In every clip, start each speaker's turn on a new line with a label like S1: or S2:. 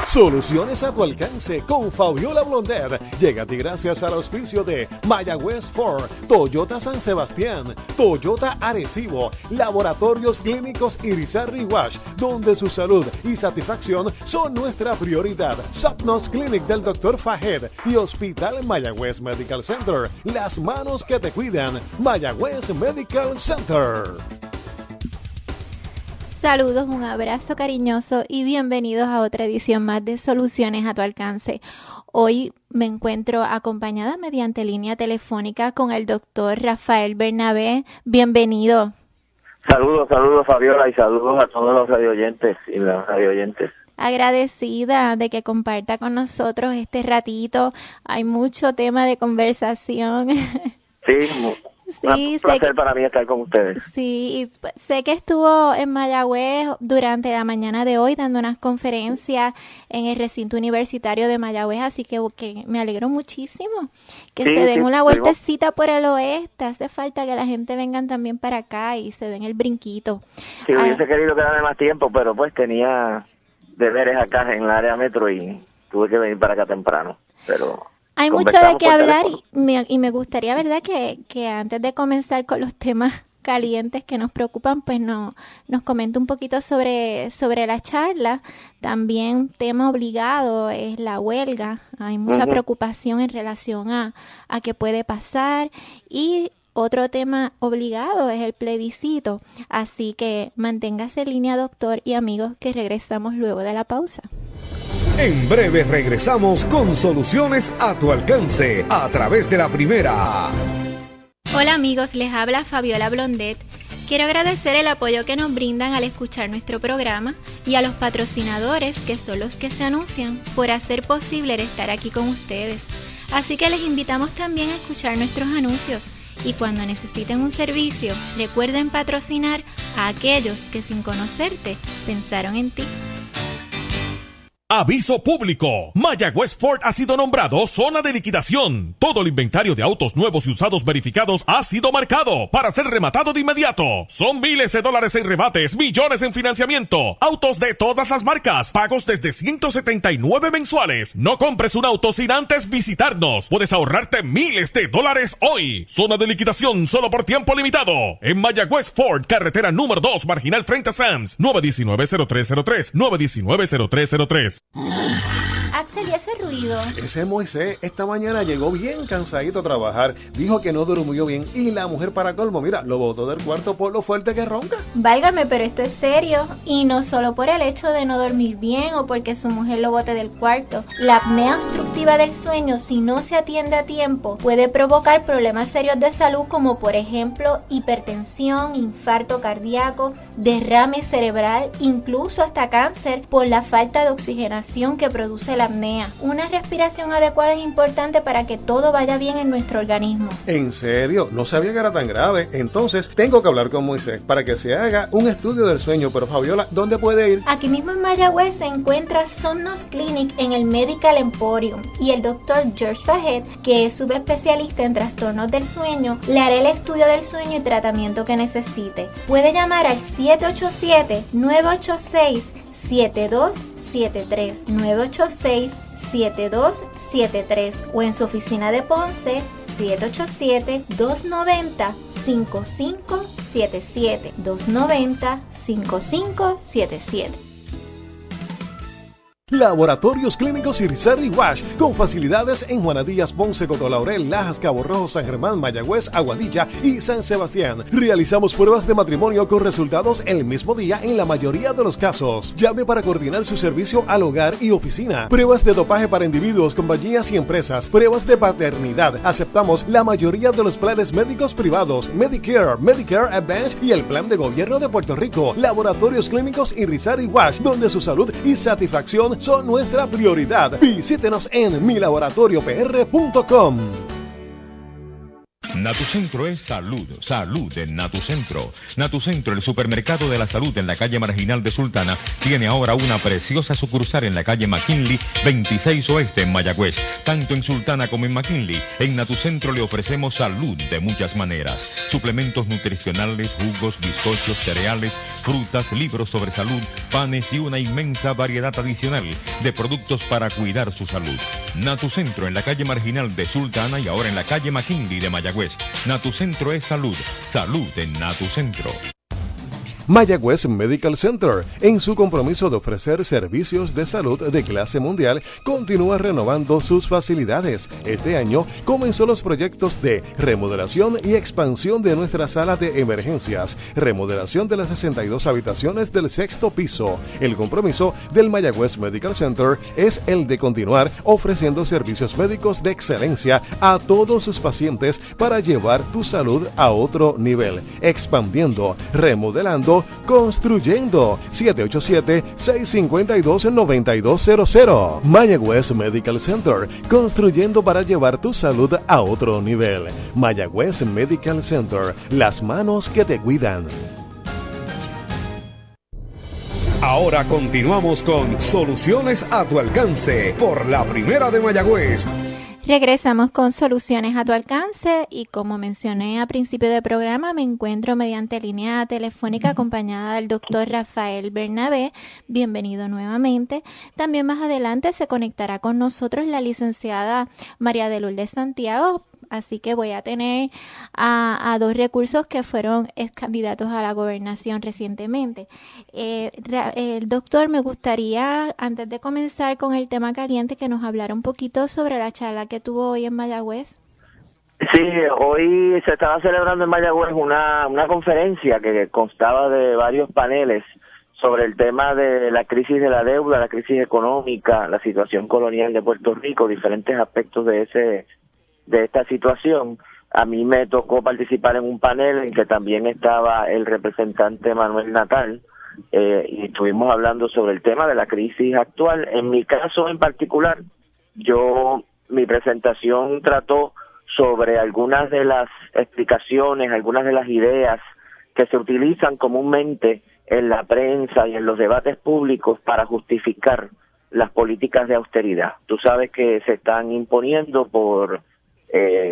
S1: Soluciones a tu alcance con Fabiola Blondet. Llega a ti gracias al auspicio de Mayagüez Ford, Toyota San Sebastián, Toyota Arecibo, Laboratorios Clínicos Irizarry Wash, donde su salud y satisfacción son nuestra prioridad. Sapnos Clinic del Dr. Fahed y Hospital Mayagüez Medical Center. Las manos que te cuidan. Mayagüez Medical Center.
S2: Saludos, un abrazo cariñoso y bienvenidos a otra edición más de Soluciones a tu alcance. Hoy me encuentro acompañada mediante línea telefónica con el doctor Rafael Bernabé. Bienvenido.
S3: Saludos Fabiola y saludos a todos los radioyentes y las radioyentes.
S2: Agradecida de que comparta con nosotros este ratito. Hay mucho tema de conversación.
S3: Sí, un placer para mí estar con ustedes.
S2: Sí, sé que estuvo en Mayagüez durante la mañana de hoy dando unas conferencias en el recinto universitario de Mayagüez, así que me alegro muchísimo que se den una vueltecita por el oeste. Hace falta que la gente vengan también para acá y se den el brinquito.
S3: Sí, hubiese querido quedarme más tiempo, pero pues tenía deberes acá en el área metro y tuve que venir para acá temprano, pero...
S2: Hay mucho de qué hablar y me gustaría, ¿verdad?, que antes de comenzar con los temas calientes que nos preocupan, pues nos comente un poquito sobre la charla. También tema obligado es la huelga. Hay mucha preocupación en relación a qué puede pasar y otro tema obligado es el plebiscito. Así que manténgase en línea, doctor y amigos, que regresamos luego de la pausa.
S4: En breve regresamos con Soluciones a tu alcance a través de la Primera.
S2: Hola amigos, les habla Fabiola Blondet. Quiero agradecer el apoyo que nos brindan al escuchar nuestro programa y a los patrocinadores, que son los que se anuncian, por hacer posible estar aquí con ustedes. Así que les invitamos también a escuchar nuestros anuncios y cuando necesiten un servicio, recuerden patrocinar a aquellos que sin conocerte pensaron en ti.
S5: Aviso público. Mayagüez Ford ha sido nombrado zona de liquidación. Todo el inventario de autos nuevos y usados verificados ha sido marcado para ser rematado de inmediato. Son miles de dólares en rebates, millones en financiamiento, autos de todas las marcas, pagos desde 179 mensuales. No compres un auto sin antes visitarnos. Puedes ahorrarte miles de dólares hoy. Zona de liquidación solo por tiempo limitado. En Mayagüez Ford, carretera número 2, marginal frente a Sam's. 919-0303, 919-0303.
S2: Axel, ¿y ese ruido?
S1: Ese Moisés esta mañana llegó bien cansadito a trabajar. Dijo que no durmió bien y la mujer, para colmo, mira, lo botó del cuarto por lo fuerte que ronca.
S2: Válgame, pero esto es serio. Y no solo por el hecho de no dormir bien o porque su mujer lo bote del cuarto. La apnea obstructiva del sueño, si no se atiende a tiempo, puede provocar problemas serios de salud como por ejemplo hipertensión, infarto cardíaco, derrame cerebral, incluso hasta cáncer por la falta de oxigenación que produce la apnea. Una respiración adecuada es importante para que todo vaya bien en nuestro organismo.
S1: ¿En serio? No sabía que era tan grave. Entonces tengo que hablar con Moisés para que se haga un estudio del sueño. Pero Fabiola, ¿dónde puede ir?
S2: Aquí mismo en Mayagüez se encuentra Somnos Clinic en el Medical Emporium y el doctor George Fahed, que es subespecialista en trastornos del sueño, le hará el estudio del sueño y tratamiento que necesite. Puede llamar al 787-986-7273, 986-7273 o en su oficina de Ponce 787-290-5577, 290-5577.
S1: Laboratorios Clínicos Irizarry Wash, con facilidades en Juana Díaz, Ponce, Coto-Laurel, Lajas, Cabo Rojo, San Germán, Mayagüez, Aguadilla y San Sebastián. Realizamos pruebas de matrimonio con resultados el mismo día en la mayoría de los casos. Llame para coordinar su servicio al hogar y oficina. Pruebas de dopaje para individuos, compañías y empresas. Pruebas de paternidad. Aceptamos la mayoría de los planes médicos privados, Medicare, Medicare Advantage y el plan de gobierno de Puerto Rico. Laboratorios Clínicos Irizarry Wash, donde su salud y satisfacción son nuestra prioridad. Visítenos en milaboratoriopr.com.
S6: Natucentro es salud, salud en Natucentro. Natucentro, el supermercado de la salud en la calle Marginal de Sultana, tiene ahora una preciosa sucursal en la calle McKinley, 26 Oeste en Mayagüez. Tanto en Sultana como en McKinley, en Natucentro le ofrecemos salud de muchas maneras. Suplementos nutricionales, jugos, bizcochos, cereales, frutas, libros sobre salud, panes y una inmensa variedad adicional de productos para cuidar su salud. Natucentro en la calle Marginal de Sultana y ahora en la calle McKinley de Mayagüez. Natucentro es salud, salud en Natucentro.
S1: Mayagüez Medical Center, en su compromiso de ofrecer servicios de salud de clase mundial, continúa renovando sus facilidades. Este año comenzó los proyectos de remodelación y expansión de nuestra sala de emergencias, remodelación de las 62 habitaciones del 6º piso. El compromiso del Mayagüez Medical Center es el de continuar ofreciendo servicios médicos de excelencia a todos sus pacientes para llevar tu salud a otro nivel, expandiendo, remodelando, construyendo. 787-652-9200. Mayagüez Medical Center, construyendo para llevar tu salud a otro nivel. Mayagüez Medical Center, las manos que te cuidan.
S4: Ahora continuamos con Soluciones a tu alcance por la Primera de Mayagüez.
S2: Regresamos con Soluciones a tu alcance y como mencioné a principio del programa, me encuentro mediante línea telefónica acompañada del doctor Rafael Bernabé. Bienvenido nuevamente. También más adelante se conectará con nosotros la licenciada María de Lourdes Santiago. Así que voy a tener a dos recursos que fueron candidatos a la gobernación recientemente. El doctor, me gustaría, antes de comenzar con el tema caliente, que nos hablara un poquito sobre la charla que tuvo hoy en Mayagüez.
S3: Sí, hoy se estaba celebrando en Mayagüez una conferencia que constaba de varios paneles sobre el tema de la crisis de la deuda, la crisis económica, la situación colonial de Puerto Rico, diferentes aspectos de esta situación. A mí me tocó participar en un panel en que también estaba el representante Manuel Natal, y estuvimos hablando sobre el tema de la crisis actual. En mi caso en particular, mi presentación trató sobre algunas de las explicaciones, algunas de las ideas que se utilizan comúnmente en la prensa y en los debates públicos para justificar las políticas de austeridad. Tú sabes que se están imponiendo por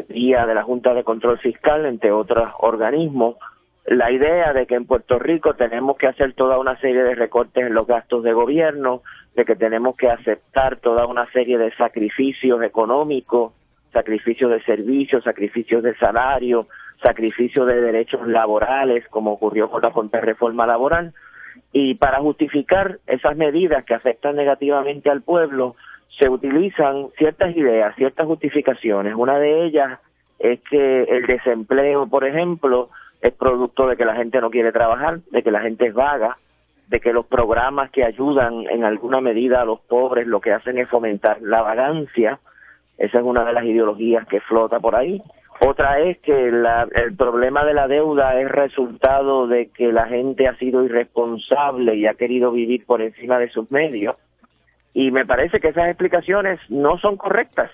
S3: vía de la Junta de Control Fiscal, entre otros organismos, la idea de que en Puerto Rico tenemos que hacer toda una serie de recortes en los gastos de gobierno, de que tenemos que aceptar toda una serie de sacrificios económicos, sacrificios de servicios, sacrificios de salario, sacrificios de derechos laborales, como ocurrió con la contrarreforma laboral. Y para justificar esas medidas que afectan negativamente al pueblo, se utilizan ciertas ideas, ciertas justificaciones. Una de ellas es que el desempleo, por ejemplo, es producto de que la gente no quiere trabajar, de que la gente es vaga, de que los programas que ayudan en alguna medida a los pobres lo que hacen es fomentar la vagancia. Esa es una de las ideologías que flota por ahí. Otra es que el problema de la deuda es resultado de que la gente ha sido irresponsable y ha querido vivir por encima de sus medios. Y me parece que esas explicaciones no son correctas,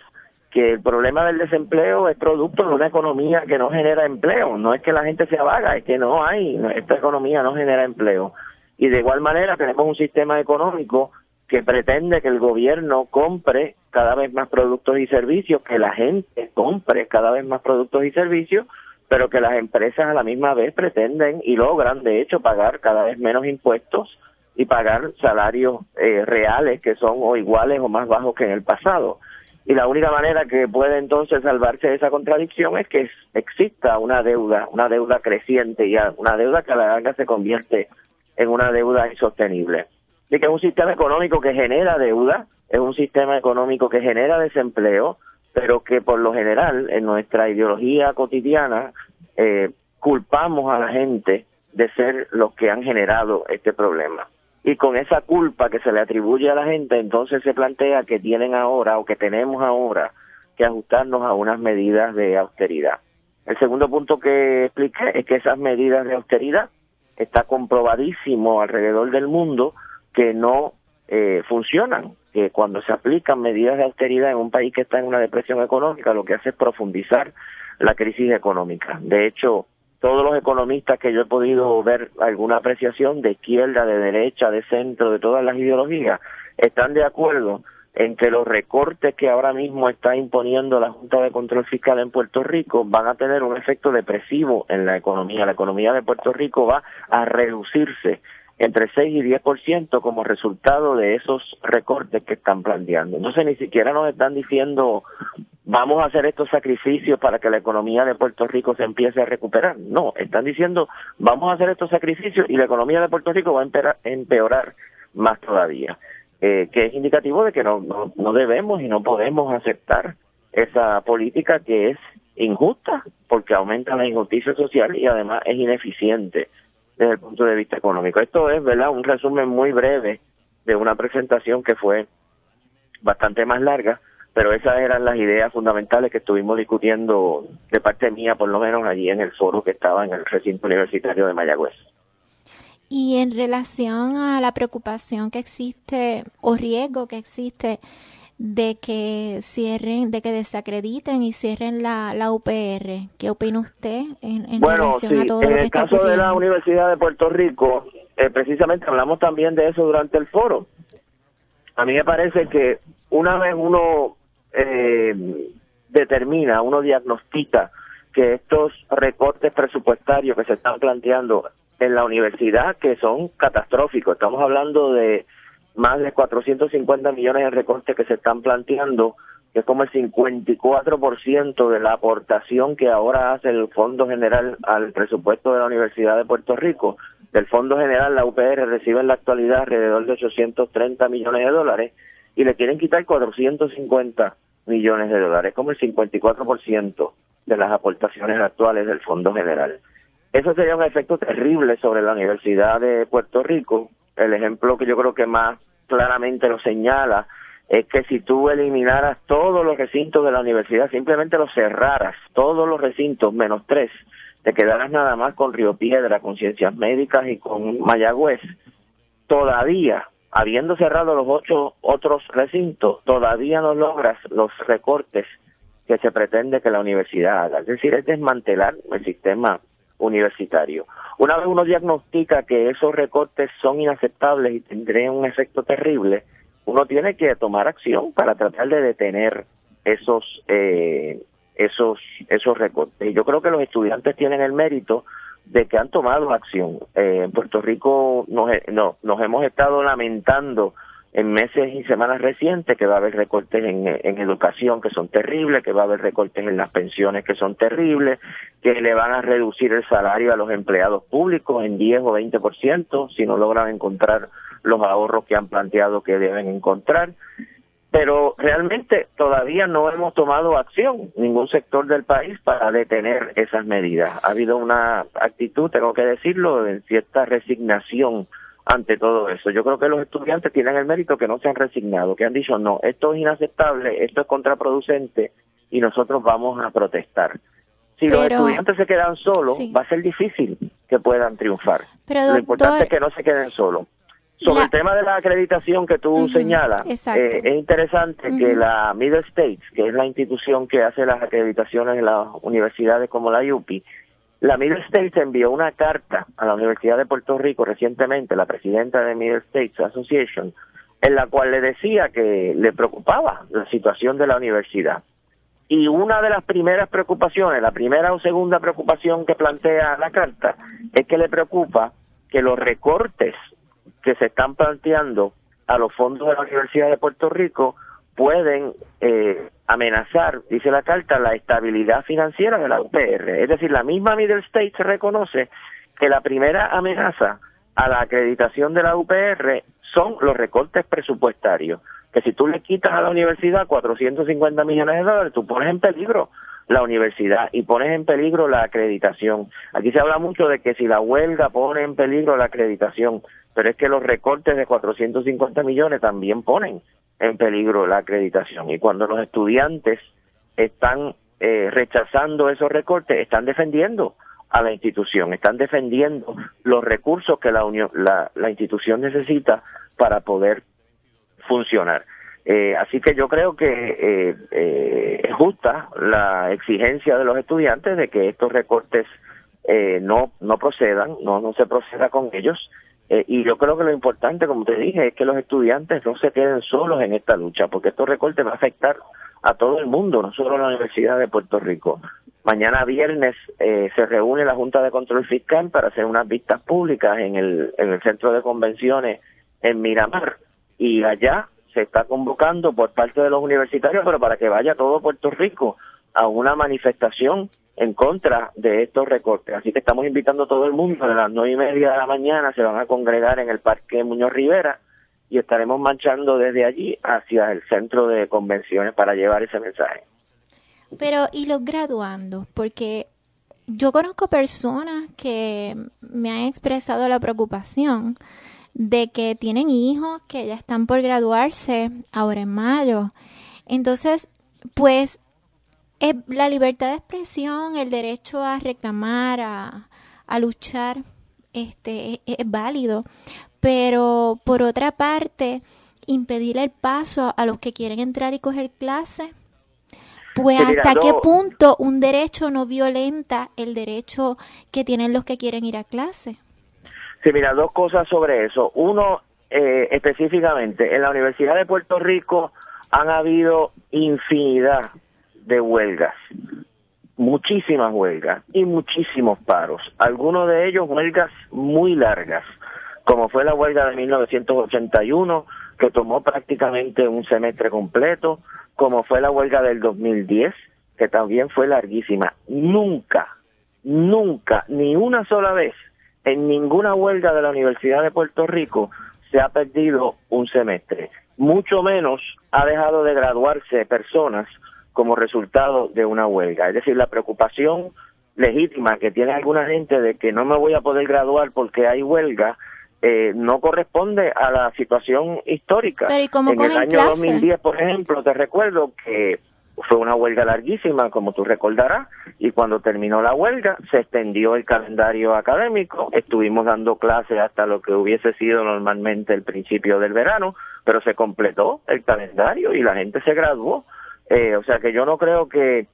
S3: que el problema del desempleo es producto de una economía que no genera empleo. No es que la gente sea vaga, es que esta economía no genera empleo. Y de igual manera tenemos un sistema económico que pretende que el gobierno compre cada vez más productos y servicios, que la gente compre cada vez más productos y servicios, pero que las empresas a la misma vez pretenden y logran, de hecho, pagar cada vez menos impuestos y pagar salarios reales que son o iguales o más bajos que en el pasado. Y la única manera que puede entonces salvarse de esa contradicción es que exista una deuda creciente y una deuda que a la larga se convierte en una deuda insostenible. Y que es un sistema económico que genera deuda, es un sistema económico que genera desempleo, pero que por lo general en nuestra ideología cotidiana culpamos a la gente de ser los que han generado este problema. Y con esa culpa que se le atribuye a la gente, entonces se plantea que tienen ahora o que tenemos ahora que ajustarnos a unas medidas de austeridad. El segundo punto que expliqué es que esas medidas de austeridad está comprobadísimo alrededor del mundo que no funcionan, que cuando se aplican medidas de austeridad en un país que está en una depresión económica, lo que hace es profundizar la crisis económica. De hecho, todos los economistas que yo he podido ver alguna apreciación de izquierda, de derecha, de centro, de todas las ideologías, están de acuerdo en que los recortes que ahora mismo está imponiendo la Junta de Control Fiscal en Puerto Rico van a tener un efecto depresivo en la economía. La economía de Puerto Rico va a reducirse entre 6 y 10% como resultado de esos recortes que están planteando. Entonces ni siquiera nos están diciendo vamos a hacer estos sacrificios para que la economía de Puerto Rico se empiece a recuperar. No, están diciendo vamos a hacer estos sacrificios y la economía de Puerto Rico va a empeorar más todavía. Que es indicativo de que no debemos y no podemos aceptar esa política que es injusta porque aumenta la injusticia social y además es ineficiente desde el punto de vista económico. Esto es, ¿verdad?, un resumen muy breve de una presentación que fue bastante más larga, pero esas eran las ideas fundamentales que estuvimos discutiendo de parte mía, por lo menos allí en el foro que estaba en el recinto universitario de Mayagüez.
S2: Y en relación a la preocupación que existe o riesgo que existe de que cierren, de que desacrediten y cierren la UPR, ¿qué opina usted en relación a todo lo que está ocurriendo? En el caso de la Universidad de Puerto Rico, precisamente hablamos también de eso durante el foro. A mí me parece que una vez uno determina, uno diagnostica que estos recortes presupuestarios que se están planteando en la universidad, que son catastróficos, estamos hablando de más de 450 millones de recortes que se están planteando, que es como el 54% de la aportación que ahora hace el Fondo General al presupuesto de la Universidad de Puerto Rico. Del Fondo General, la UPR recibe en la actualidad alrededor de 830 millones de dólares y le quieren quitar 450 millones de dólares, como el 54% de las aportaciones actuales del Fondo General. Eso sería un efecto terrible sobre la Universidad de Puerto Rico. El ejemplo que yo creo que más claramente lo señala es que si tú eliminaras todos los recintos de la universidad, simplemente los cerraras, todos los recintos menos 3, te quedaras nada más con Río Piedra, con Ciencias Médicas y con Mayagüez, todavía, habiendo cerrado los 8 otros recintos, todavía no logras los recortes que se pretende que la universidad haga. Es decir, es desmantelar el sistema universitario. Una vez uno diagnostica que esos recortes son inaceptables y tendrían un efecto terrible, uno tiene que tomar acción para tratar de detener esos recortes. Y yo creo que los estudiantes tienen el mérito de que han tomado acción. En Puerto Rico nos hemos estado lamentando en meses y semanas recientes que va a haber recortes en educación que son terribles, que va a haber recortes en las pensiones que son terribles, que le van a reducir el salario a los empleados públicos en 10 o 20% si no logran encontrar los ahorros que han planteado que deben encontrar. Pero realmente todavía no hemos tomado acción, ningún sector del país, para detener esas medidas. Ha habido una actitud, tengo que decirlo, de cierta resignación ante todo eso. Yo creo que los estudiantes tienen el mérito que no se han resignado, que han dicho no, esto es inaceptable, esto es contraproducente y nosotros vamos a protestar. Si los estudiantes se quedan solos, va a ser difícil que puedan triunfar. Pero, lo importante es que no se queden solos. Sobre el tema de la acreditación que tú señalas, es interesante que la Middle States, que es la institución que hace las acreditaciones de las universidades como la UPI, la Middle States envió una carta a la Universidad de Puerto Rico recientemente, la presidenta de Middle States Association, en la cual le decía que le preocupaba la situación de la universidad. Y una de las primeras preocupaciones, la primera o segunda preocupación que plantea la carta, es que le preocupa que los recortes que se están planteando a los fondos de la Universidad de Puerto Rico pueden amenazar, dice la carta, la estabilidad financiera de la UPR. Es decir, la misma Middle States reconoce que la primera amenaza a la acreditación de la UPR son los recortes presupuestarios, que si tú le quitas a la universidad 450 millones de dólares, tú pones en peligro la universidad y pones en peligro la acreditación. Aquí se habla mucho de que si la huelga pone en peligro la acreditación, pero es que los recortes de 450 millones también ponen en peligro la acreditación. Y cuando los estudiantes están rechazando esos recortes, están defendiendo a la institución, están defendiendo los recursos que la institución necesita para poder funcionar.
S3: Así que yo creo que es justa la exigencia de los estudiantes de que estos recortes no procedan, no se proceda con ellos. Y yo creo que lo importante, como te dije, es que los estudiantes no se queden solos en esta lucha, porque estos recortes van a afectar a todo el mundo, no solo a la Universidad de Puerto Rico. Mañana viernes se reúne la Junta de Control Fiscal para hacer unas vistas públicas en el Centro de Convenciones en Miramar, y allá se está convocando por parte de los universitarios, pero para que vaya todo Puerto Rico a una manifestación en contra de estos recortes. Así que estamos invitando a todo el mundo. A las 9:30 de la mañana se van a congregar en el Parque Muñoz Rivera y estaremos marchando desde allí hacia el Centro de Convenciones para llevar ese mensaje.
S2: Pero, ¿y los graduandos? Porque yo conozco personas que me han expresado la preocupación de que tienen hijos que ya están por graduarse ahora en mayo. Entonces, pues, la libertad de expresión, el derecho a reclamar, a luchar, es válido. Pero, por otra parte, impedir el paso a los que quieren entrar y coger clases, pues, ¿hasta qué punto un derecho no violenta el derecho que tienen los que quieren ir a clase?
S3: Sí, mira, dos cosas sobre eso. Uno, específicamente, en la Universidad de Puerto Rico han habido infinidad de huelgas, muchísimas huelgas y muchísimos paros. Algunos de ellos huelgas muy largas, como fue la huelga de 1981, que tomó prácticamente un semestre completo, como fue la huelga del 2010, que también fue larguísima. Nunca, ni una sola vez, en ninguna huelga de la Universidad de Puerto Rico se ha perdido un semestre. Mucho menos ha dejado de graduarse personas como resultado de una huelga. Es decir, la preocupación legítima que tiene alguna gente de que no me voy a poder graduar porque hay huelga, no corresponde a la situación histórica.
S2: Pero ¿y cómo
S3: en el
S2: cogen
S3: año
S2: clase?
S3: 2010, por ejemplo, te recuerdo que fue una huelga larguísima, como tú recordarás, y cuando terminó la huelga se extendió el calendario académico, estuvimos dando clases hasta lo que hubiese sido normalmente el principio del verano, pero se completó el calendario y la gente se graduó. O sea que yo no creo que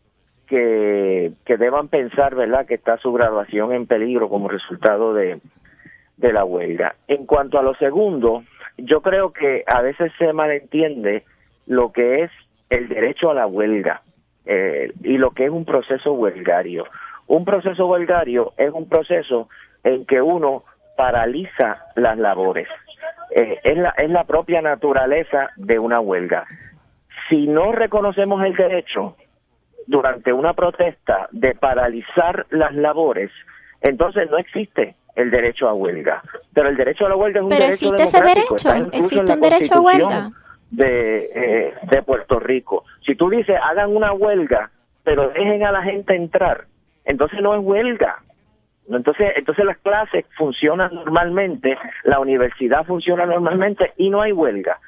S3: deban pensar, ¿verdad?, que está su graduación en peligro como resultado de la huelga. En cuanto a lo segundo, yo creo que a veces se malentiende lo que es el derecho a la huelga y lo que es un proceso huelgario. Un proceso huelgario es un proceso en que uno paraliza las labores. Es la propia naturaleza de una huelga. Si no reconocemos el derecho durante una protesta de paralizar las labores, entonces no existe el derecho a huelga. Pero el derecho a la huelga es un derecho democrático.
S2: ¿Pero existe ese derecho? ¿Existe un derecho a huelga?
S3: De Puerto Rico. Si tú dices, hagan una huelga, pero dejen a la gente entrar, entonces no es huelga. Entonces las clases funcionan normalmente, la universidad funciona normalmente y no hay huelga.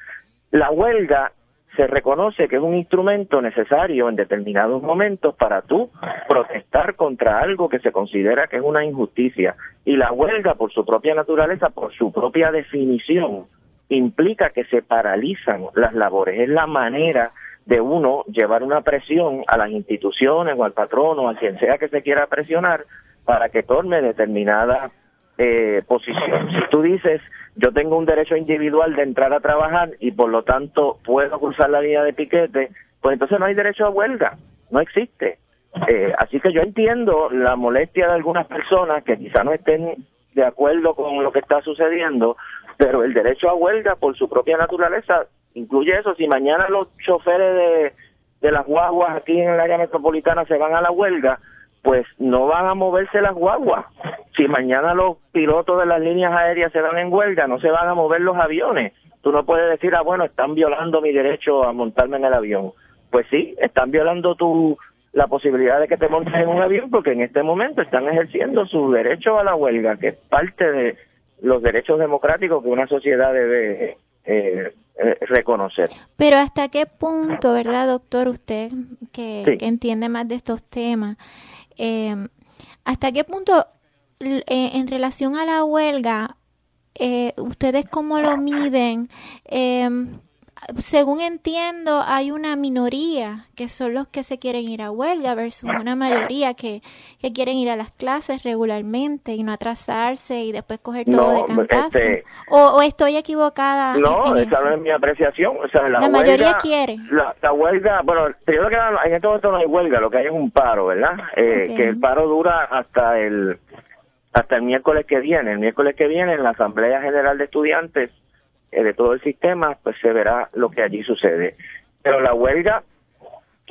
S3: La huelga se reconoce que es un instrumento necesario en determinados momentos para tú protestar contra algo que se considera que es una injusticia. Y la huelga, por su propia naturaleza, por su propia definición, implica que se paralizan las labores. Es la manera de uno llevar una presión a las instituciones o al patrono, a quien sea que se quiera presionar, para que tome determinada posición. Si tú dices, yo tengo un derecho individual de entrar a trabajar y por lo tanto puedo cruzar la línea de piquete, pues entonces no hay derecho a huelga, no existe. Así que yo entiendo la molestia de algunas personas que quizá no estén de acuerdo con lo que está sucediendo, pero el derecho a huelga por su propia naturaleza incluye eso. Si mañana los choferes de las guaguas aquí en el área metropolitana se van a la huelga, pues no van a moverse las guaguas. Si mañana los pilotos de las líneas aéreas se van en huelga, no se van a mover los aviones. Tú no puedes decir, bueno, están violando mi derecho a montarme en el avión. Pues sí, están violando la posibilidad de que te montes en un avión, porque en este momento están ejerciendo su derecho a la huelga, que es parte de los derechos democráticos que una sociedad debe reconocer.
S2: Pero ¿hasta qué punto, verdad, doctor, usted que entiende más de estos temas, hasta qué punto en relación a la huelga, ustedes cómo lo miden? según entiendo, hay una minoría que son los que se quieren ir a huelga versus una mayoría que quieren ir a las clases regularmente y no atrasarse y después coger todo de cantazo. ¿O estoy equivocada?
S3: No, esa no es mi apreciación. O sea,
S2: la mayoría quiere.
S3: La huelga, bueno, primero que nada, en este momento no hay huelga, lo que hay es un paro, ¿verdad? Que el paro dura hasta el miércoles que viene. El miércoles que viene en la Asamblea General de Estudiantes de todo el sistema, pues se verá lo que allí sucede. Pero la huelga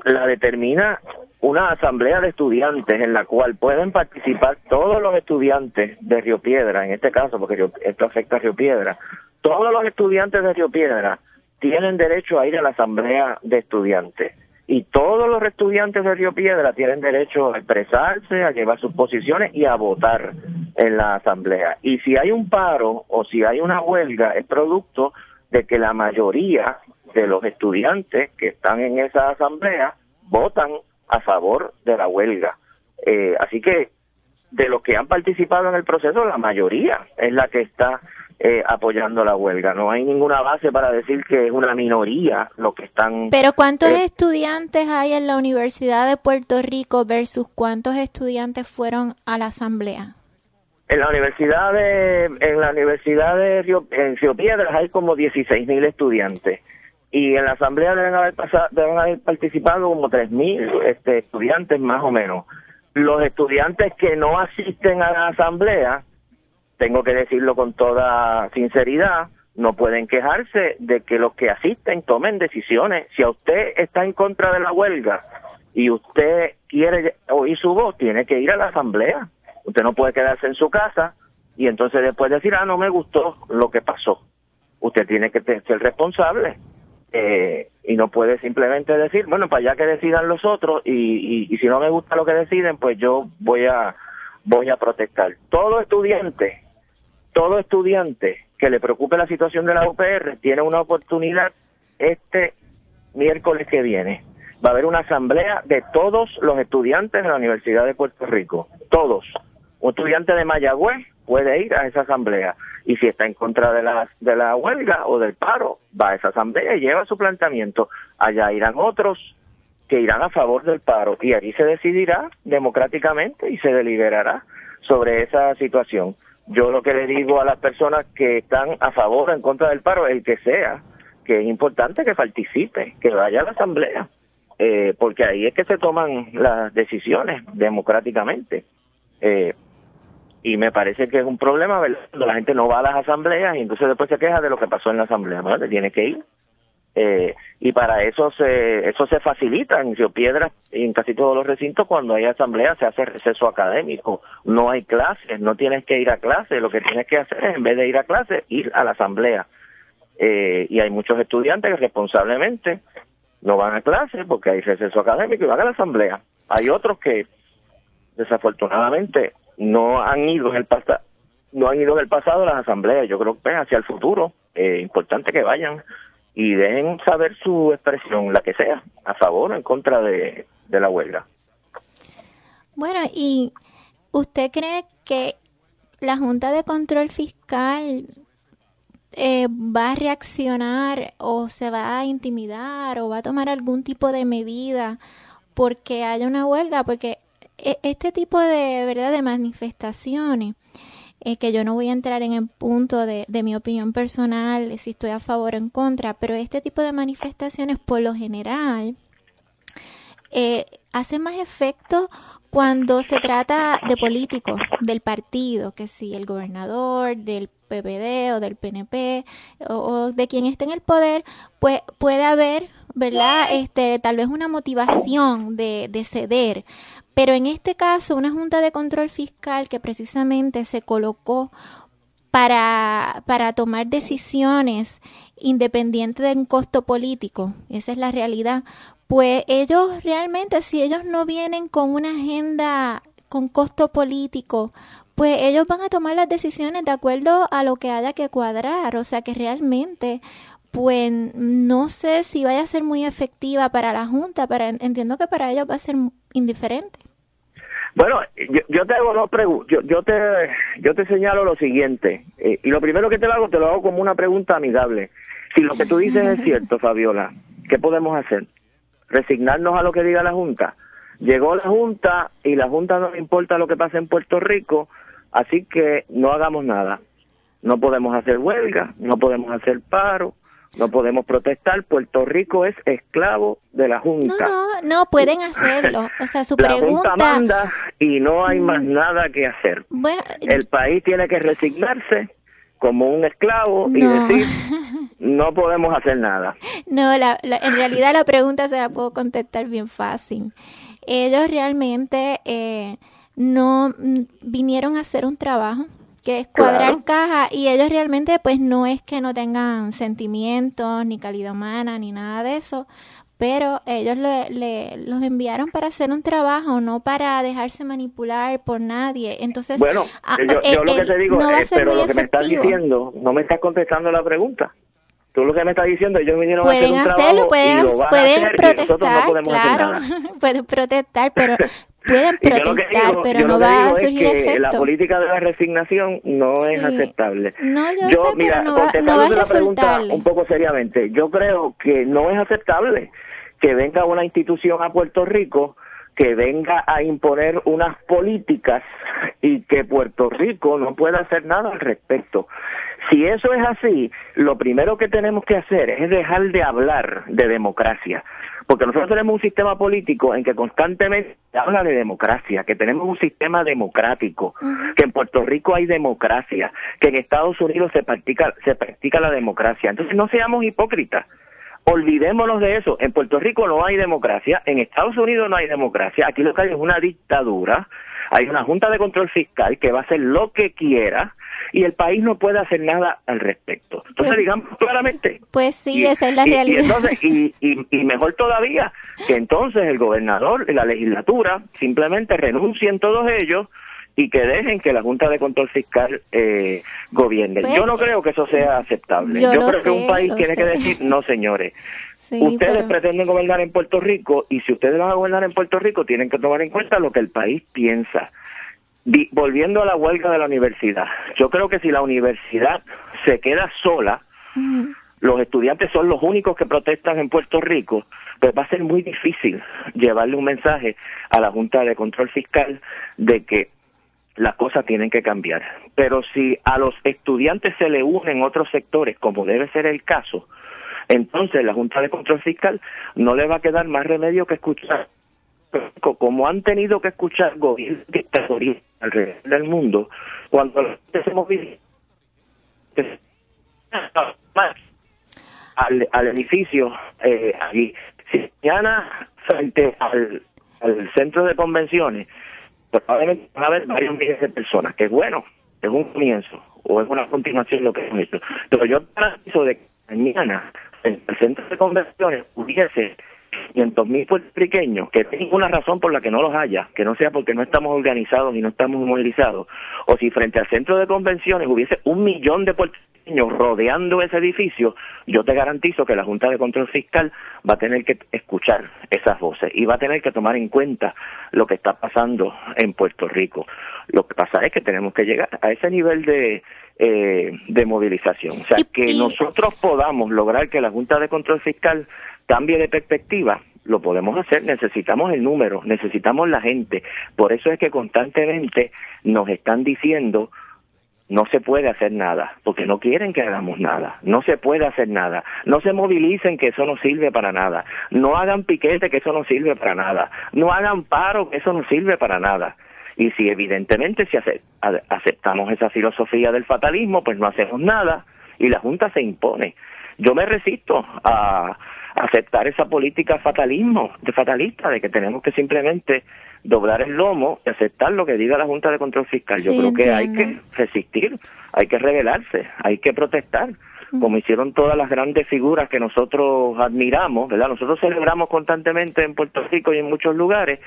S3: la determina una asamblea de estudiantes en la cual pueden participar todos los estudiantes de Río Piedra, en este caso, porque esto afecta a Río Piedra. Todos los estudiantes de Río Piedra tienen derecho a ir a la asamblea de estudiantes. Y todos los estudiantes de Río Piedra tienen derecho a expresarse, a llevar sus posiciones y a votar en la asamblea. Y si hay un paro o si hay una huelga, es producto de que la mayoría de los estudiantes que están en esa asamblea votan a favor de la huelga. Así que de los que han participado en el proceso, la mayoría es la que está apoyando la huelga. No hay ninguna base para decir que es una minoría lo que están...
S2: Pero ¿cuántos estudiantes hay en la Universidad de Puerto Rico versus cuántos estudiantes fueron a la asamblea?
S3: En la universidad de Río Piedras hay como 16,000 estudiantes y en la asamblea deben haber participado como 3,000 estudiantes más o menos. Los estudiantes que no asisten a la asamblea, tengo que decirlo con toda sinceridad, no pueden quejarse de que los que asisten tomen decisiones. Si a usted está en contra de la huelga y usted quiere oír su voz, tiene que ir a la asamblea. Usted no puede quedarse en su casa y entonces después decir, no me gustó lo que pasó. Usted tiene que ser responsable y no puede simplemente decir, bueno, para allá que decidan los otros y si no me gusta lo que deciden, pues yo voy a protestar. Todo estudiante que le preocupe la situación de la UPR tiene una oportunidad este miércoles que viene. Va a haber una asamblea de todos los estudiantes de la Universidad de Puerto Rico. Todos. Un estudiante de Mayagüez puede ir a esa asamblea. Y si está en contra de la huelga o del paro, va a esa asamblea y lleva su planteamiento. Allá irán otros que irán a favor del paro. Y allí se decidirá democráticamente y se deliberará sobre esa situación. Yo lo que le digo a las personas que están a favor o en contra del paro, el que sea, que es importante que participe, que vaya a la asamblea, porque ahí es que se toman las decisiones democráticamente. Y me parece que es un problema, ¿verdad? Cuando la gente no va a las asambleas y entonces después se queja de lo que pasó en la asamblea, ¿verdad? Tiene que ir. Y para eso se facilita en Río Piedras y en casi todos los recintos. Cuando hay asamblea se hace receso académico, no hay clases, no tienes que ir a clases, lo que tienes que hacer es, en vez de ir a clases, ir a la asamblea. Y hay muchos estudiantes que responsablemente no van a clases porque hay receso académico y van a la asamblea. Hay otros que desafortunadamente no han ido en el pasado a las asambleas. Yo creo que hacia el futuro es importante que vayan y dejen saber su expresión, la que sea, a favor o en contra de la huelga.
S2: Bueno, ¿y usted cree que la Junta de Control Fiscal va a reaccionar o se va a intimidar o va a tomar algún tipo de medida porque haya una huelga? Porque este tipo de manifestaciones, que yo no voy a entrar en el punto de mi opinión personal, si estoy a favor o en contra, pero este tipo de manifestaciones por lo general hacen más efecto cuando se trata de políticos, del partido, que si el gobernador, del PPD o del PNP o de quien esté en el poder, pues puede haber, ¿verdad? Tal vez una motivación de ceder. Pero en este caso, una Junta de Control Fiscal que precisamente se colocó para tomar decisiones independientes de un costo político, esa es la realidad, pues ellos realmente, si ellos no vienen con una agenda con costo político, pues ellos van a tomar las decisiones de acuerdo a lo que haya que cuadrar. O sea que realmente, pues no sé si vaya a ser muy efectiva para la Junta, pero entiendo que para ellos va a ser indiferente.
S3: Bueno, yo te hago dos preguntas. Yo te señalo lo siguiente, y lo primero que te lo hago como una pregunta amigable. Si lo que tú dices es cierto, Fabiola, ¿qué podemos hacer? ¿Resignarnos a lo que diga la Junta? Llegó la Junta y la Junta no le importa lo que pase en Puerto Rico, así que no hagamos nada. No podemos hacer huelga, no podemos hacer paro, no podemos protestar. Puerto Rico es esclavo de la Junta.
S2: No, pueden hacerlo. O sea, su
S3: la
S2: pregunta...
S3: Junta manda y no hay más nada que hacer.
S2: Bueno,
S3: el país tiene que resignarse como un esclavo y decir, no podemos hacer nada.
S2: No, en realidad la pregunta se la puedo contestar bien fácil. Ellos realmente no vinieron a hacer un trabajo, que es cuadrar caja, y ellos realmente pues no es que no tengan sentimientos, ni calidad humana, ni nada de eso, pero ellos los enviaron para hacer un trabajo, no para dejarse manipular por nadie. Entonces,
S3: bueno, yo lo que te digo es, pero lo que me estás diciendo, no me estás contestando la pregunta. Tú lo que me estás diciendo, ellos vinieron a hacer un trabajo
S2: pueden protestar,
S3: no
S2: claro, pueden protestar, pero pueden protestar, pero no va a surgir efecto.
S3: La política de la resignación no es aceptable.
S2: No, yo sé,
S3: mira,
S2: pero no va a
S3: la pregunta
S2: resultarle.
S3: un poco seriamente, yo creo que no es aceptable que venga una institución a Puerto Rico que venga a imponer unas políticas y que Puerto Rico no pueda hacer nada al respecto. Si eso es así, lo primero que tenemos que hacer es dejar de hablar de democracia, porque nosotros tenemos un sistema político en que constantemente se habla de democracia, que tenemos un sistema democrático, que en Puerto Rico hay democracia, que en Estados Unidos se practica la democracia. Entonces no seamos hipócritas. Olvidémonos de eso. En Puerto Rico no hay democracia, en Estados Unidos no hay democracia, aquí lo que hay es una dictadura, hay una Junta de Control Fiscal que va a hacer lo que quiera y el país no puede hacer nada al respecto. Entonces, digamos claramente.
S2: Pues sí, esa es la realidad.
S3: Y mejor todavía, que entonces el gobernador y la legislatura simplemente renuncien todos ellos y que dejen que la Junta de Control Fiscal gobierne.
S2: Pues,
S3: yo no creo que eso sea aceptable. Yo creo que un país tiene que decir, no señores, ustedes pretenden gobernar en Puerto Rico y si ustedes van a gobernar en Puerto Rico tienen que tomar en cuenta lo que el país piensa. Volviendo a la huelga de la universidad, yo creo que si la universidad se queda sola, los estudiantes son los únicos que protestan en Puerto Rico, pues va a ser muy difícil llevarle un mensaje a la Junta de Control Fiscal de que las cosas tienen que cambiar. Pero si a los estudiantes se le unen otros sectores, como debe ser el caso, entonces la Junta de Control Fiscal no le va a quedar más remedio que escuchar, como han tenido que escuchar gobiernos dictatoriales alrededor del mundo, cuando la gente se moviliza al edificio allí. Si mañana frente al centro de convenciones probablemente van a haber varios miles de personas, que es bueno, es un comienzo o es una continuación de lo que hemos hecho, pero yo garantizo de que mañana en el centro de convenciones hubiese 500,000 puertorriqueños, que no hay ninguna razón por la que no los haya, que no sea porque no estamos organizados y no estamos movilizados, o si frente al centro de convenciones hubiese 1,000,000 de puertorriqueños rodeando ese edificio, yo te garantizo que la Junta de Control Fiscal va a tener que escuchar esas voces y va a tener que tomar en cuenta lo que está pasando en Puerto Rico. Lo que pasa es que tenemos que llegar a ese nivel de movilización, o sea, que nosotros podamos lograr que la Junta de Control Fiscal cambie de perspectiva, lo podemos hacer. Necesitamos el número, necesitamos la gente. Por eso es que constantemente nos están diciendo no se puede hacer nada, porque no quieren que hagamos nada, no se puede hacer nada, no se movilicen que eso no sirve para nada, no hagan piquete que eso no sirve para nada, no hagan paro que eso no sirve para nada. Y si evidentemente si aceptamos esa filosofía del fatalismo, pues no hacemos nada y la Junta se impone. Yo me resisto a aceptar esa política fatalista de que tenemos que simplemente doblar el lomo y aceptar lo que diga la Junta de Control Fiscal. Yo creo que hay que resistir, hay que rebelarse, hay que protestar, como hicieron todas las grandes figuras que nosotros admiramos, ¿verdad? Nosotros celebramos constantemente en Puerto Rico y en muchos lugares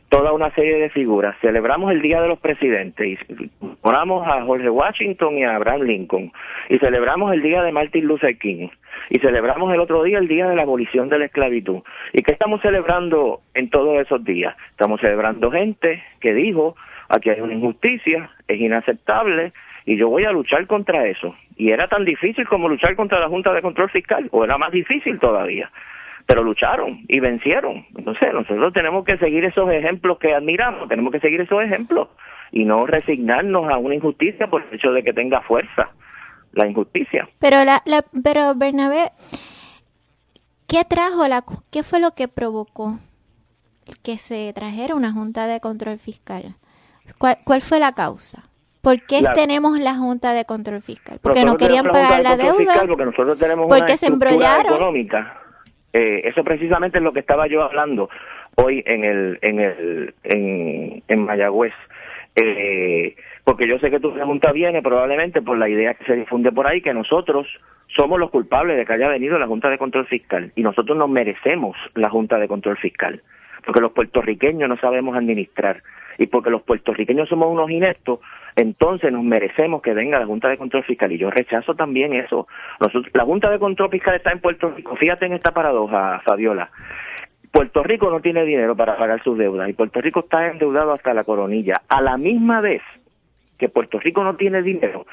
S3: toda una serie de figuras. Celebramos el Día de los Presidentes y honramos a George Washington y a Abraham Lincoln, y celebramos el Día de Martin Luther King, y celebramos el otro día el Día de la Abolición de la Esclavitud. ¿Y qué estamos celebrando en todos esos días? Estamos celebrando gente que dijo, aquí hay una injusticia, es inaceptable, y yo voy a luchar contra eso. Y era tan difícil como luchar contra la Junta de Control Fiscal, o era más difícil todavía. Pero lucharon y vencieron. Entonces nosotros tenemos que seguir esos ejemplos que admiramos, tenemos que seguir esos ejemplos y no resignarnos a una injusticia por el hecho de que tenga fuerza la injusticia.
S2: Pero pero Bernabé, ¿qué fue lo que provocó que se trajera una Junta de Control Fiscal? ¿Cuál fue la causa? ¿Por qué tenemos la Junta de Control Fiscal? Porque no querían pagar la deuda,
S3: porque nosotros tenemos
S2: porque
S3: una
S2: se embrollaron
S3: económica. Eso precisamente es lo que estaba yo hablando hoy en Mayagüez. Porque yo sé que tu pregunta viene probablemente por la idea que se difunde por ahí, que nosotros somos los culpables de que haya venido la Junta de Control Fiscal, y nosotros nos merecemos la Junta de Control Fiscal, porque los puertorriqueños no sabemos administrar, y porque los puertorriqueños somos unos ineptos, entonces nos merecemos que venga la Junta de Control Fiscal, y yo rechazo también eso. La Junta de Control Fiscal está en Puerto Rico. Fíjate en esta paradoja, Fabiola. Puerto Rico no tiene dinero para pagar sus deudas, y Puerto Rico está endeudado hasta la coronilla. A la misma vez que Puerto Rico no tiene dinero,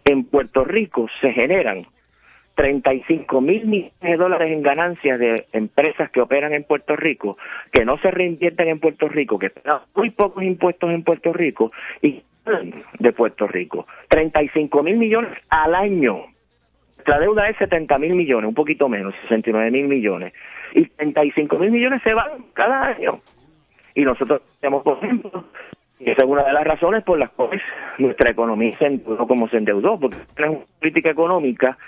S3: en Puerto Rico se generan 35 mil millones de dólares en ganancias de empresas que operan en Puerto Rico, que no se reinvierten en Puerto Rico, que pagan muy pocos impuestos en Puerto Rico y de Puerto Rico. 35 mil millones al año. La deuda es 70 mil millones, un poquito menos, 69 mil millones. Y 35 mil millones se van cada año. Y nosotros tenemos, por ejemplo, y esa es una de las razones por las cuales nuestra economía se endeudó como se endeudó, porque es una política económica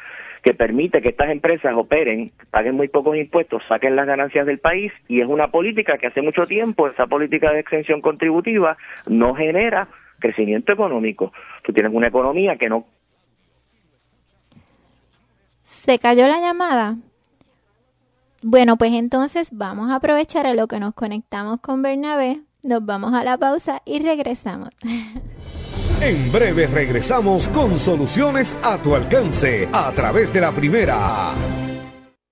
S3: que permite que estas empresas operen, paguen muy pocos impuestos, saquen las ganancias del país, y es una política que hace mucho tiempo, esa política de exención contributiva, no genera crecimiento económico. Tú tienes una economía que no...
S2: ¿Se cayó la llamada? Bueno, pues entonces vamos a aprovechar a lo que nos conectamos con Bernabé, nos vamos a la pausa y regresamos.
S4: En breve regresamos con soluciones a tu alcance a través de la primera.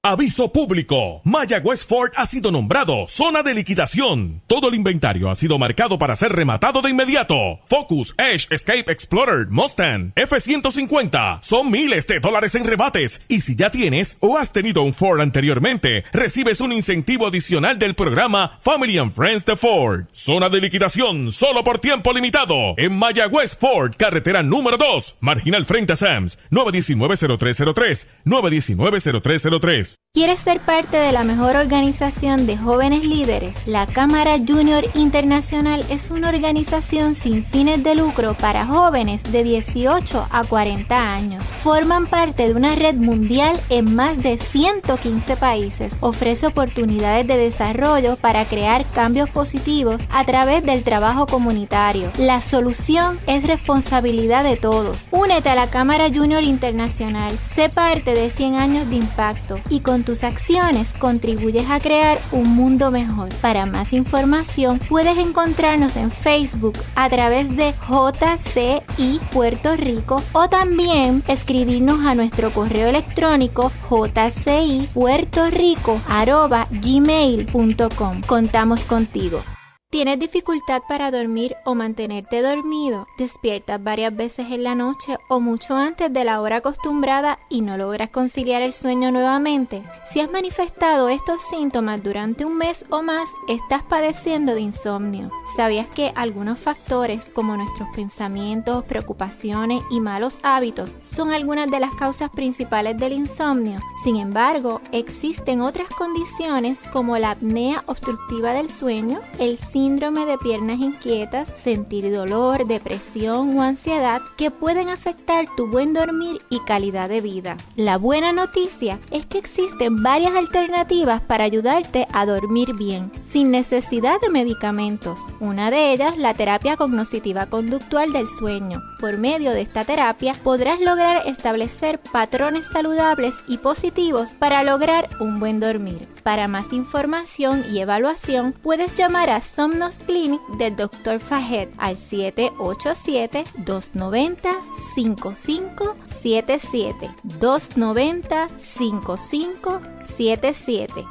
S5: Aviso público. Mayagüez Ford ha sido nombrado zona de liquidación. Todo el inventario ha sido marcado para ser rematado de inmediato. Focus, Edge, Escape, Explorer, Mustang, F-150. Son miles de dólares en rebates. Y si ya tienes o has tenido un Ford anteriormente, recibes un incentivo adicional del programa Family and Friends de Ford. Zona de liquidación solo por tiempo limitado. En Mayagüez Ford, carretera número 2, marginal frente a Sam's. 919-0303. 919-0303.
S2: ¿Quieres ser parte de la mejor organización de jóvenes líderes? La Cámara Junior Internacional es una organización sin fines de lucro para jóvenes de 18 a 40 años. Forman parte de una red mundial en más de 115 países. Ofrece oportunidades de desarrollo para crear cambios positivos a través del trabajo comunitario. La solución es responsabilidad de todos. Únete a la Cámara Junior Internacional. Sé parte de 100 años de impacto y con tus acciones contribuyes a crear un mundo mejor. Para más información puedes encontrarnos en Facebook a través de JCI Puerto Rico o también escribirnos a nuestro correo electrónico jcipuertorico@gmail.com. Contamos contigo. ¿Tienes dificultad para dormir o mantenerte dormido? ¿Despiertas varias veces en la noche o mucho antes de la hora acostumbrada y no logras conciliar el sueño nuevamente? Si has manifestado estos síntomas durante un mes o más, estás padeciendo de insomnio. ¿Sabías que algunos factores como nuestros pensamientos, preocupaciones y malos hábitos son algunas de las causas principales del insomnio? Sin embargo, existen otras condiciones como la apnea obstructiva del sueño, el síndrome de piernas inquietas, sentir dolor, depresión o ansiedad que pueden afectar tu buen dormir y calidad de vida. La buena noticia es que existen varias alternativas para ayudarte a dormir bien, sin necesidad de medicamentos. Una de ellas, la terapia cognitiva conductual del sueño. Por medio de esta terapia podrás lograr establecer patrones saludables y positivos para lograr un buen dormir. Para más información y evaluación, puedes llamar a Somnos Clinic del Dr. Fahed al 787-290-5577. 290-5577.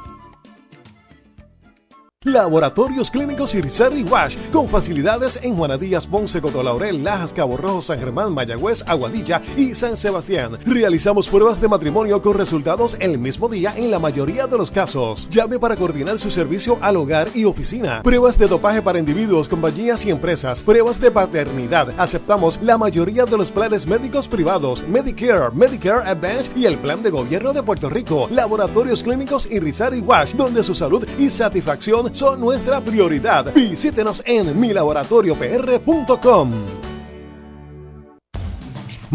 S1: Laboratorios Clínicos Irizarry Wash, con facilidades en Juana Díaz, Ponce, Cotolaurel, Lajas, Cabo Rojo, San Germán, Mayagüez, Aguadilla y San Sebastián. Realizamos pruebas de matrimonio con resultados el mismo día en la mayoría de los casos. Llame para coordinar su servicio al hogar y oficina. Pruebas de dopaje para individuos, compañías y empresas. Pruebas de paternidad. Aceptamos la mayoría de los planes médicos privados, Medicare, Medicare Advantage y el Plan de Gobierno de Puerto Rico. Laboratorios Clínicos Irizarry Wash, donde su salud y satisfacción son nuestra prioridad. Visítenos en milaboratoriopr.com.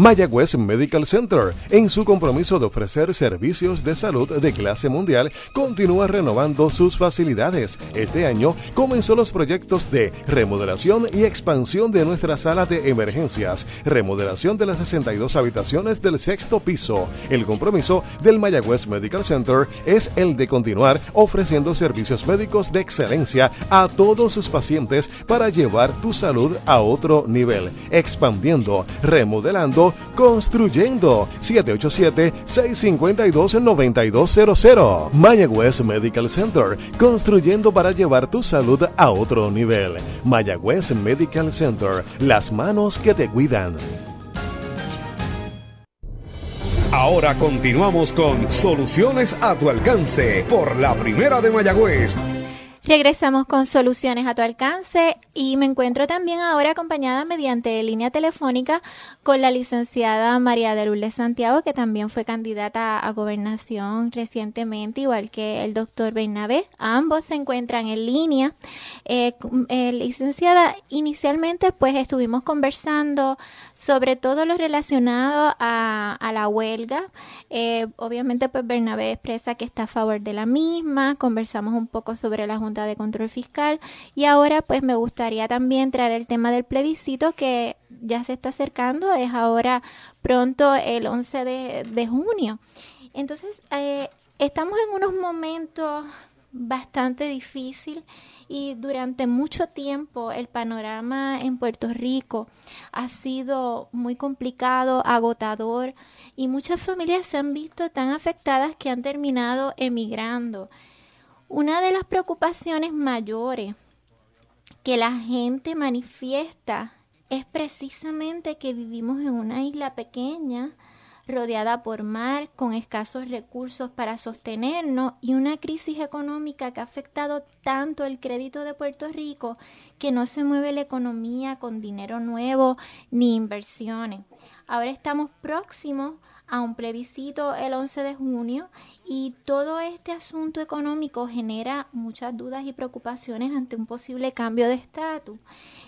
S1: Mayagüez Medical Center, en su compromiso de ofrecer servicios de salud de clase mundial, continúa renovando sus facilidades. Este año comenzó los proyectos de remodelación y expansión de nuestra sala de emergencias, remodelación de las 62 habitaciones del 6º piso. El compromiso del Mayagüez Medical Center es el de continuar ofreciendo servicios médicos de excelencia a todos sus pacientes para llevar tu salud a otro nivel, expandiendo, remodelando, construyendo. 787-652-9200. Mayagüez Medical Center, construyendo para llevar tu salud a otro nivel. Mayagüez Medical Center, las manos que te cuidan.
S4: Ahora continuamos con Soluciones a tu alcance por la Primera de Mayagüez.
S2: Regresamos con Soluciones a tu alcance y me encuentro también ahora acompañada mediante línea telefónica con la licenciada María de Lourdes Santiago, que también fue candidata a gobernación recientemente, igual que el doctor Bernabé. Ambos se encuentran en línea. Licenciada, inicialmente pues estuvimos conversando sobre todo lo relacionado a la huelga. Obviamente pues Bernabé expresa que está a favor de la misma. Conversamos un poco sobre la Junta de Control Fiscal y ahora pues me gustaría también traer el tema del plebiscito que ya se está acercando, es ahora pronto el 11 de junio. Entonces estamos en unos momentos bastante difíciles y durante mucho tiempo el panorama en Puerto Rico ha sido muy complicado, agotador y muchas familias se han visto tan afectadas que han terminado emigrando. Una de las preocupaciones mayores que la gente manifiesta es precisamente que vivimos en una isla pequeña, rodeada por mar, con escasos recursos para sostenernos y una crisis económica que ha afectado tanto el crédito de Puerto Rico que no se mueve la economía con dinero nuevo ni inversiones. Ahora estamos próximos a un plebiscito el 11 de junio y todo este asunto económico genera muchas dudas y preocupaciones ante un posible cambio de estatus.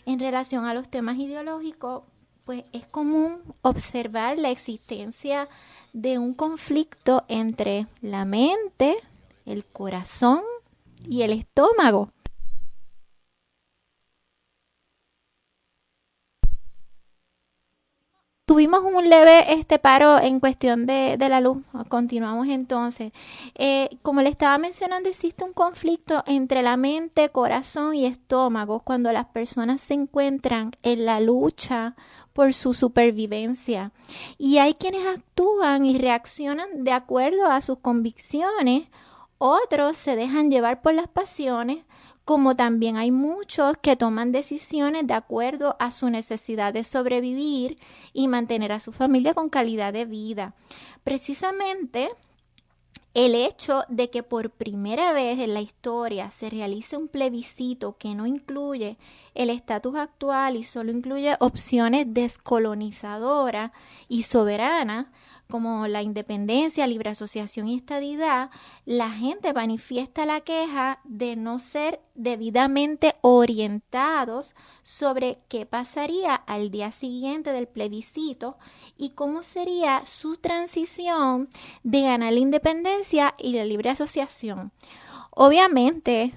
S2: En relación a los temas ideológicos, pues es común observar la existencia de un conflicto entre la mente, el corazón y el estómago. Tuvimos un leve paro en cuestión de la luz. Continuamos entonces. Como le estaba mencionando, existe un conflicto entre la mente, corazón y estómago cuando las personas se encuentran en la lucha por su supervivencia. Y hay quienes actúan y reaccionan de acuerdo a sus convicciones, otros se dejan llevar por las pasiones, como también hay muchos que toman decisiones de acuerdo a su necesidad de sobrevivir y mantener a su familia con calidad de vida. Precisamente, el hecho de que por primera vez en la historia se realice un plebiscito que no incluye el estatus actual y solo incluye opciones descolonizadoras y soberanas, como la independencia, libre asociación y estadidad, la gente manifiesta la queja de no ser debidamente orientados sobre qué pasaría al día siguiente del plebiscito y cómo sería su transición de ganar la independencia y la libre asociación. Obviamente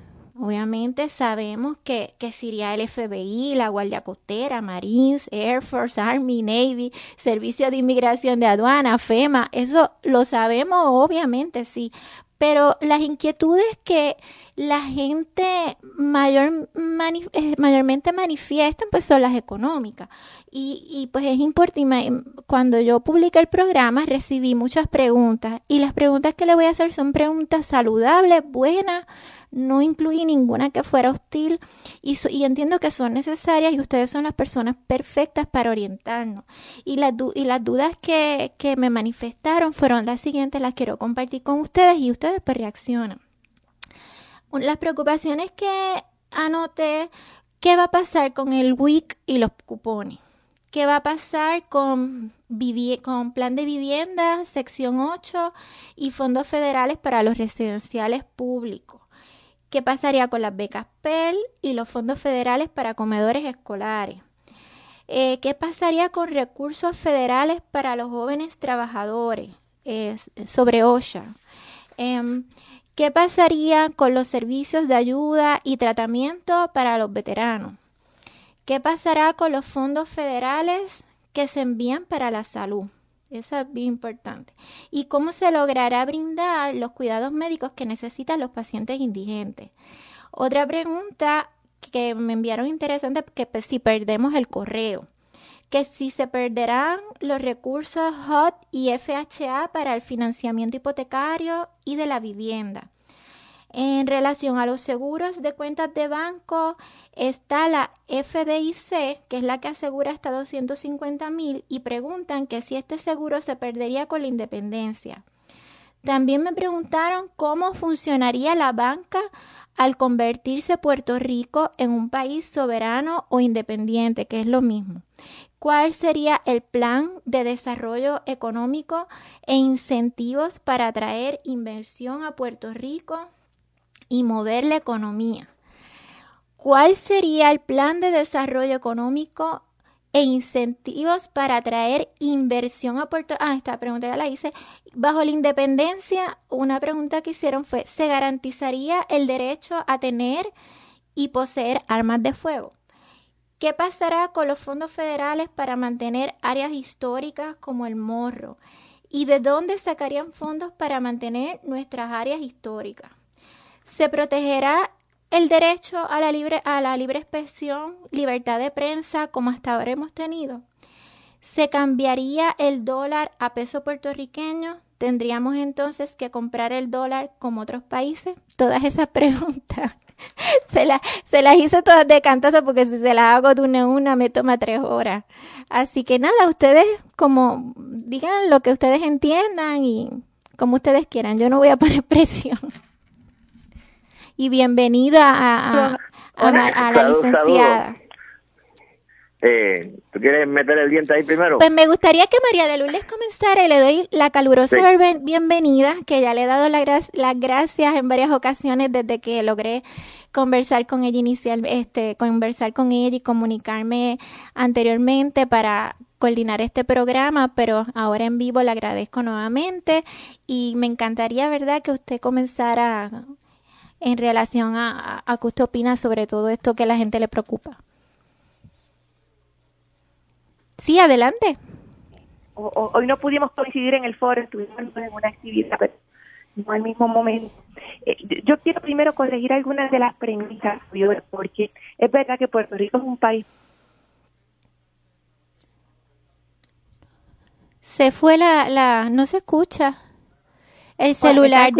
S2: sabemos que sería el FBI, la Guardia Costera, Marines, Air Force, Army, Navy, Servicio de Inmigración de Aduana, FEMA, eso lo sabemos, obviamente sí, pero las inquietudes que la gente mayormente manifiestan pues son las económicas Y pues es importante, cuando yo publiqué el programa recibí muchas preguntas y las preguntas que le voy a hacer son preguntas saludables, buenas, no incluí ninguna que fuera hostil y entiendo que son necesarias y ustedes son las personas perfectas para orientarnos. Y las dudas que me manifestaron fueron las siguientes, las quiero compartir con ustedes y ustedes pues reaccionan. Las preocupaciones que anoté, ¿qué va a pasar con el WIC y los cupones? ¿Qué va a pasar con plan de vivienda, sección 8 y fondos federales para los residenciales públicos? ¿Qué pasaría con las becas Pell y los fondos federales para comedores escolares? ¿Qué pasaría con recursos federales para los jóvenes trabajadores sobre OSHA? ¿Qué pasaría con los servicios de ayuda y tratamiento para los veteranos? ¿Qué pasará con los fondos federales que se envían para la salud? Eso es bien importante. ¿Y cómo se logrará brindar los cuidados médicos que necesitan los pacientes indigentes? Otra pregunta que me enviaron interesante, que pues, si perdemos el correo, que si se perderán los recursos HUD y FHA para el financiamiento hipotecario y de la vivienda. En relación a los seguros de cuentas de banco, está la FDIC, que es la que asegura hasta 250,000, y preguntan que si este seguro se perdería con la independencia. También me preguntaron cómo funcionaría la banca al convertirse Puerto Rico en un país soberano o independiente, que es lo mismo. ¿Cuál sería el plan de desarrollo económico e incentivos para atraer inversión a Puerto Rico y mover la economía? ¿Cuál sería el plan de desarrollo económico e incentivos para atraer inversión a Puerto Rico? Esta pregunta ya la hice. Bajo la independencia, una pregunta que hicieron fue, ¿se garantizaría el derecho a tener y poseer armas de fuego? ¿Qué pasará con los fondos federales para mantener áreas históricas como el Morro? ¿Y de dónde sacarían fondos para mantener nuestras áreas históricas? ¿Se protegerá el derecho a la libre expresión, libertad de prensa, como hasta ahora hemos tenido? ¿Se cambiaría el dólar a peso puertorriqueño? ¿Tendríamos entonces que comprar el dólar como otros países? Todas esas preguntas se las hice todas de cantazo porque si se las hago de una a una me toma 3 horas. Así que nada, ustedes como digan lo que ustedes entiendan y como ustedes quieran. Yo no voy a poner presión. Y bienvenida a la licenciada.
S3: ¿Tú quieres meter el diente ahí primero?
S2: Pues me gustaría que María de Lourdes comenzara y le doy la calurosa bienvenida, que ya le he dado las gracias en varias ocasiones desde que logré conversar con ella y comunicarme anteriormente para coordinar este programa, pero ahora en vivo le agradezco nuevamente y me encantaría, ¿verdad?, que usted comenzara en relación a qué usted opina sobre todo esto que a la gente le preocupa. Sí, adelante.
S7: Hoy no pudimos coincidir en el foro, estuvimos en una actividad, pero no al mismo momento. Yo quiero primero corregir algunas de las premisas, porque es verdad que Puerto Rico es un país.
S2: Se fue no se escucha. El celular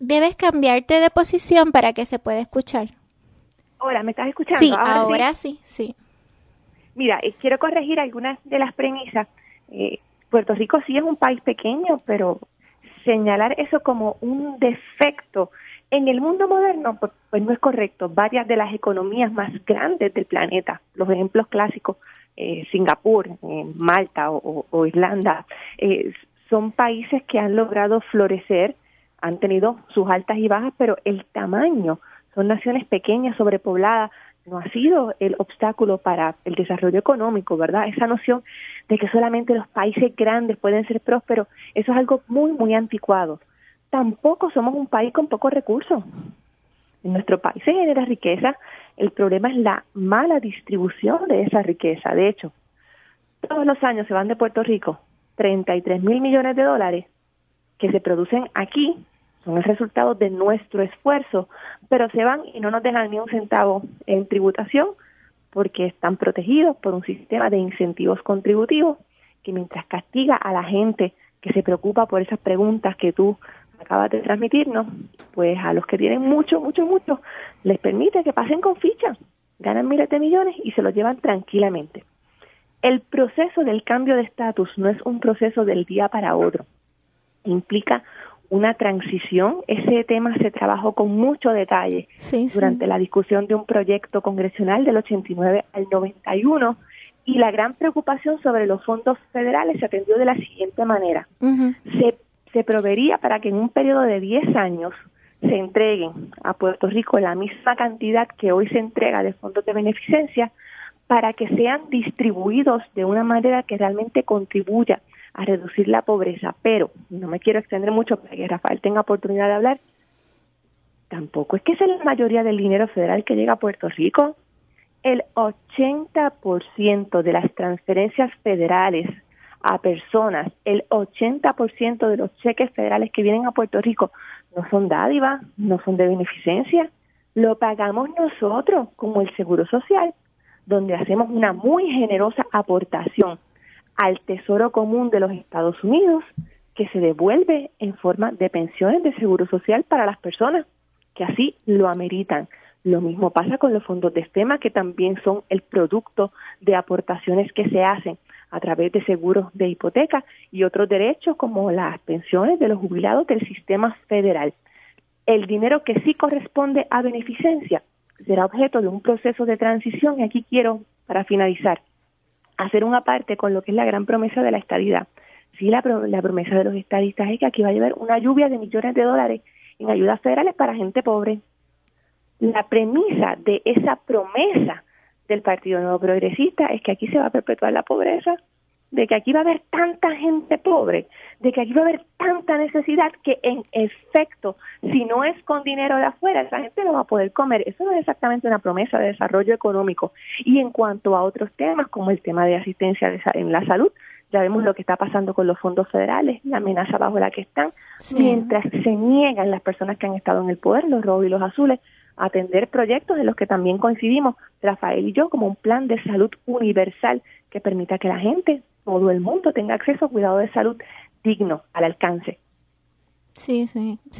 S2: debes cambiarte de posición para que se pueda escuchar.
S7: Ahora, ¿me estás escuchando?
S2: Sí, ahora sí.
S7: Mira, quiero corregir algunas de las premisas. Puerto Rico sí es un país pequeño, pero señalar eso como un defecto en el mundo moderno, pues no es correcto. Varias de las economías más grandes del planeta, los ejemplos clásicos, Singapur, Malta o Irlanda, son países que han logrado florecer, han tenido sus altas y bajas, pero el tamaño, son naciones pequeñas, sobrepobladas, no ha sido el obstáculo para el desarrollo económico, ¿verdad? Esa noción de que solamente los países grandes pueden ser prósperos, eso es algo muy, muy anticuado. Tampoco somos un país con pocos recursos. En nuestro país se genera riqueza, el problema es la mala distribución de esa riqueza. De hecho, todos los años se van de Puerto Rico 33,000 millones de dólares que se producen aquí, son el resultado de nuestro esfuerzo, pero se van y no nos dejan ni un centavo en tributación porque están protegidos por un sistema de incentivos contributivos que mientras castiga a la gente que se preocupa por esas preguntas que tú acabas de transmitirnos, pues a los que tienen mucho, les permite que pasen con ficha, ganan miles de millones y se los llevan tranquilamente. El proceso del cambio de estatus no es un proceso del día para otro, implica una transición. Ese tema se trabajó con mucho detalle durante la discusión de un proyecto congresional del 89 al 91 y la gran preocupación sobre los fondos federales se atendió de la siguiente manera. Se proveería para que en un periodo de 10 años se entreguen a Puerto Rico la misma cantidad que hoy se entrega de fondos de beneficencia para que sean distribuidos de una manera que realmente contribuya a reducir la pobreza. Pero, no me quiero extender mucho para que Rafael tenga oportunidad de hablar, tampoco es que sea la mayoría del dinero federal que llega a Puerto Rico. El 80% de las transferencias federales a personas, el 80% de los cheques federales que vienen a Puerto Rico no son dádivas, no son de beneficencia, lo pagamos nosotros como el Seguro Social, donde hacemos una muy generosa aportación al Tesoro Común de los Estados Unidos, que se devuelve en forma de pensiones de seguro social para las personas que así lo ameritan. Lo mismo pasa con los fondos de FEMA, que también son el producto de aportaciones que se hacen a través de seguros de hipoteca y otros derechos como las pensiones de los jubilados del sistema federal. El dinero que sí corresponde a beneficencia será objeto de un proceso de transición y aquí quiero, para finalizar, hacer una parte con lo que es la gran promesa de la estadidad. Sí, la promesa de los estadistas es que aquí va a haber una lluvia de millones de dólares en ayudas federales para gente pobre. La premisa de esa promesa del Partido Nuevo Progresista es que aquí se va a perpetuar la pobreza, de que aquí va a haber tanta gente pobre, de que aquí va a haber tanta necesidad que en efecto, si no es con dinero de afuera, esa gente no va a poder comer. Eso no es exactamente una promesa de desarrollo económico. Y en cuanto a otros temas, como el tema de asistencia en la salud, ya vemos lo que está pasando con los fondos federales, la amenaza bajo la que están, mientras se niegan las personas que han estado en el poder, los rojos y los azules, a atender proyectos en los que también coincidimos, Rafael y yo, como un plan de salud universal que permita que la gente, todo el mundo, tenga acceso a cuidado de salud digno, al alcance.
S2: Sí,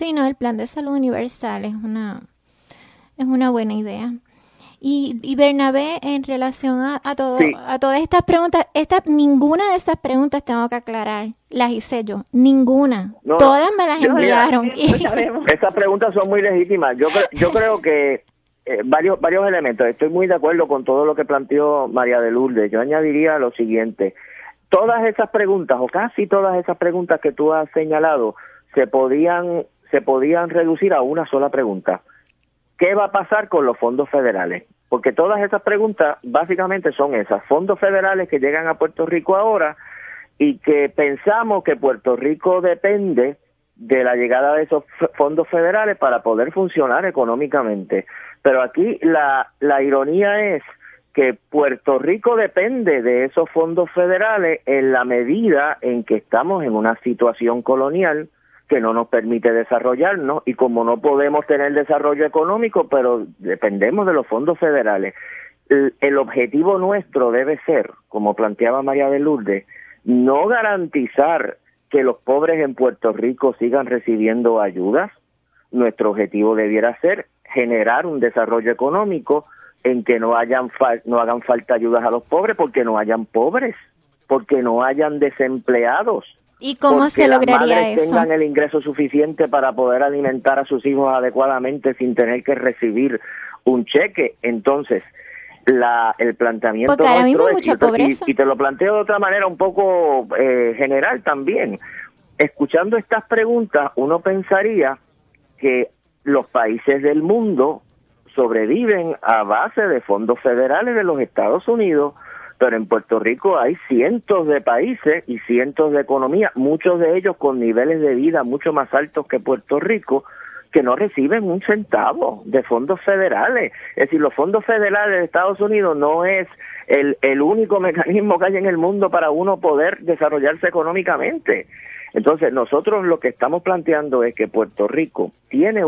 S2: el plan de salud universal es una buena idea. Y Bernabé, en relación a todas estas preguntas, ninguna de esas preguntas tengo que aclarar, las hice yo, ninguna. No, todas me las enviaron.
S3: Esas preguntas son muy legítimas. Yo creo que varios elementos. Estoy muy de acuerdo con todo lo que planteó María de Lourdes. Yo añadiría lo siguiente: todas esas preguntas, o casi todas esas preguntas que tú has señalado, se podían reducir a una sola pregunta. ¿Qué va a pasar con los fondos federales? Porque todas esas preguntas básicamente son esas, fondos federales que llegan a Puerto Rico ahora y que pensamos que Puerto Rico depende de la llegada de esos fondos federales para poder funcionar económicamente. Pero aquí la ironía es que Puerto Rico depende de esos fondos federales en la medida en que estamos en una situación colonial que no nos permite desarrollarnos, y como no podemos tener desarrollo económico, pero dependemos de los fondos federales, el objetivo nuestro debe ser, como planteaba María de Lourdes, no garantizar que los pobres en Puerto Rico sigan recibiendo ayudas. Nuestro objetivo debiera ser generar un desarrollo económico en que no hagan falta ayudas a los pobres, porque no hayan pobres, porque no hayan desempleados.
S2: ¿Y cómo se lograría eso?
S3: Tengan el ingreso suficiente para poder alimentar a sus hijos adecuadamente sin tener que recibir un cheque. Entonces, el planteamiento
S2: porque ahora mismo hay mucha pobreza.
S3: Y te lo planteo de otra manera un poco general también. Escuchando estas preguntas, uno pensaría que los países del mundo sobreviven a base de fondos federales de los Estados Unidos, pero en Puerto Rico hay cientos de países y cientos de economías, muchos de ellos con niveles de vida mucho más altos que Puerto Rico, que no reciben un centavo de fondos federales. Es decir, los fondos federales de Estados Unidos no es el único mecanismo que hay en el mundo para uno poder desarrollarse económicamente. Entonces, nosotros lo que estamos planteando es que Puerto Rico tiene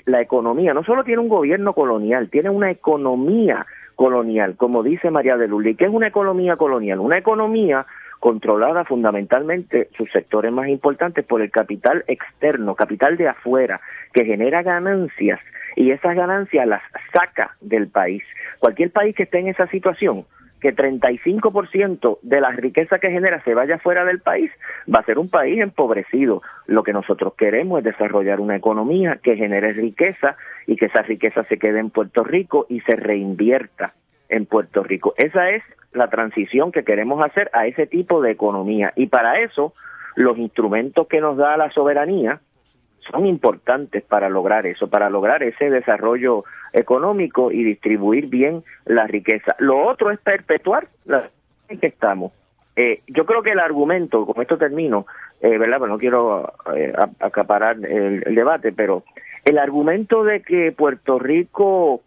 S3: la economía, no solo tiene un gobierno colonial, tiene una economía colonial, como dice María de Lourdes. ¿Qué es una economía colonial? Una economía controlada fundamentalmente, sus sectores más importantes, por el capital externo, capital de afuera, que genera ganancias, y esas ganancias las saca del país. Cualquier país que esté en esa situación, que 35% de la riqueza que genera se vaya fuera del país, va a ser un país empobrecido. Lo que nosotros queremos es desarrollar una economía que genere riqueza y que esa riqueza se quede en Puerto Rico y se reinvierta en Puerto Rico. Esa es la transición que queremos hacer a ese tipo de economía, y para eso los instrumentos que nos da la soberanía son importantes para lograr eso, para lograr ese desarrollo económico y distribuir bien la riqueza. Lo otro es perpetuar la en que estamos. Yo creo que el argumento, con esto termino, ¿verdad? Pero no quiero acaparar el debate, pero el argumento de que Puerto Rico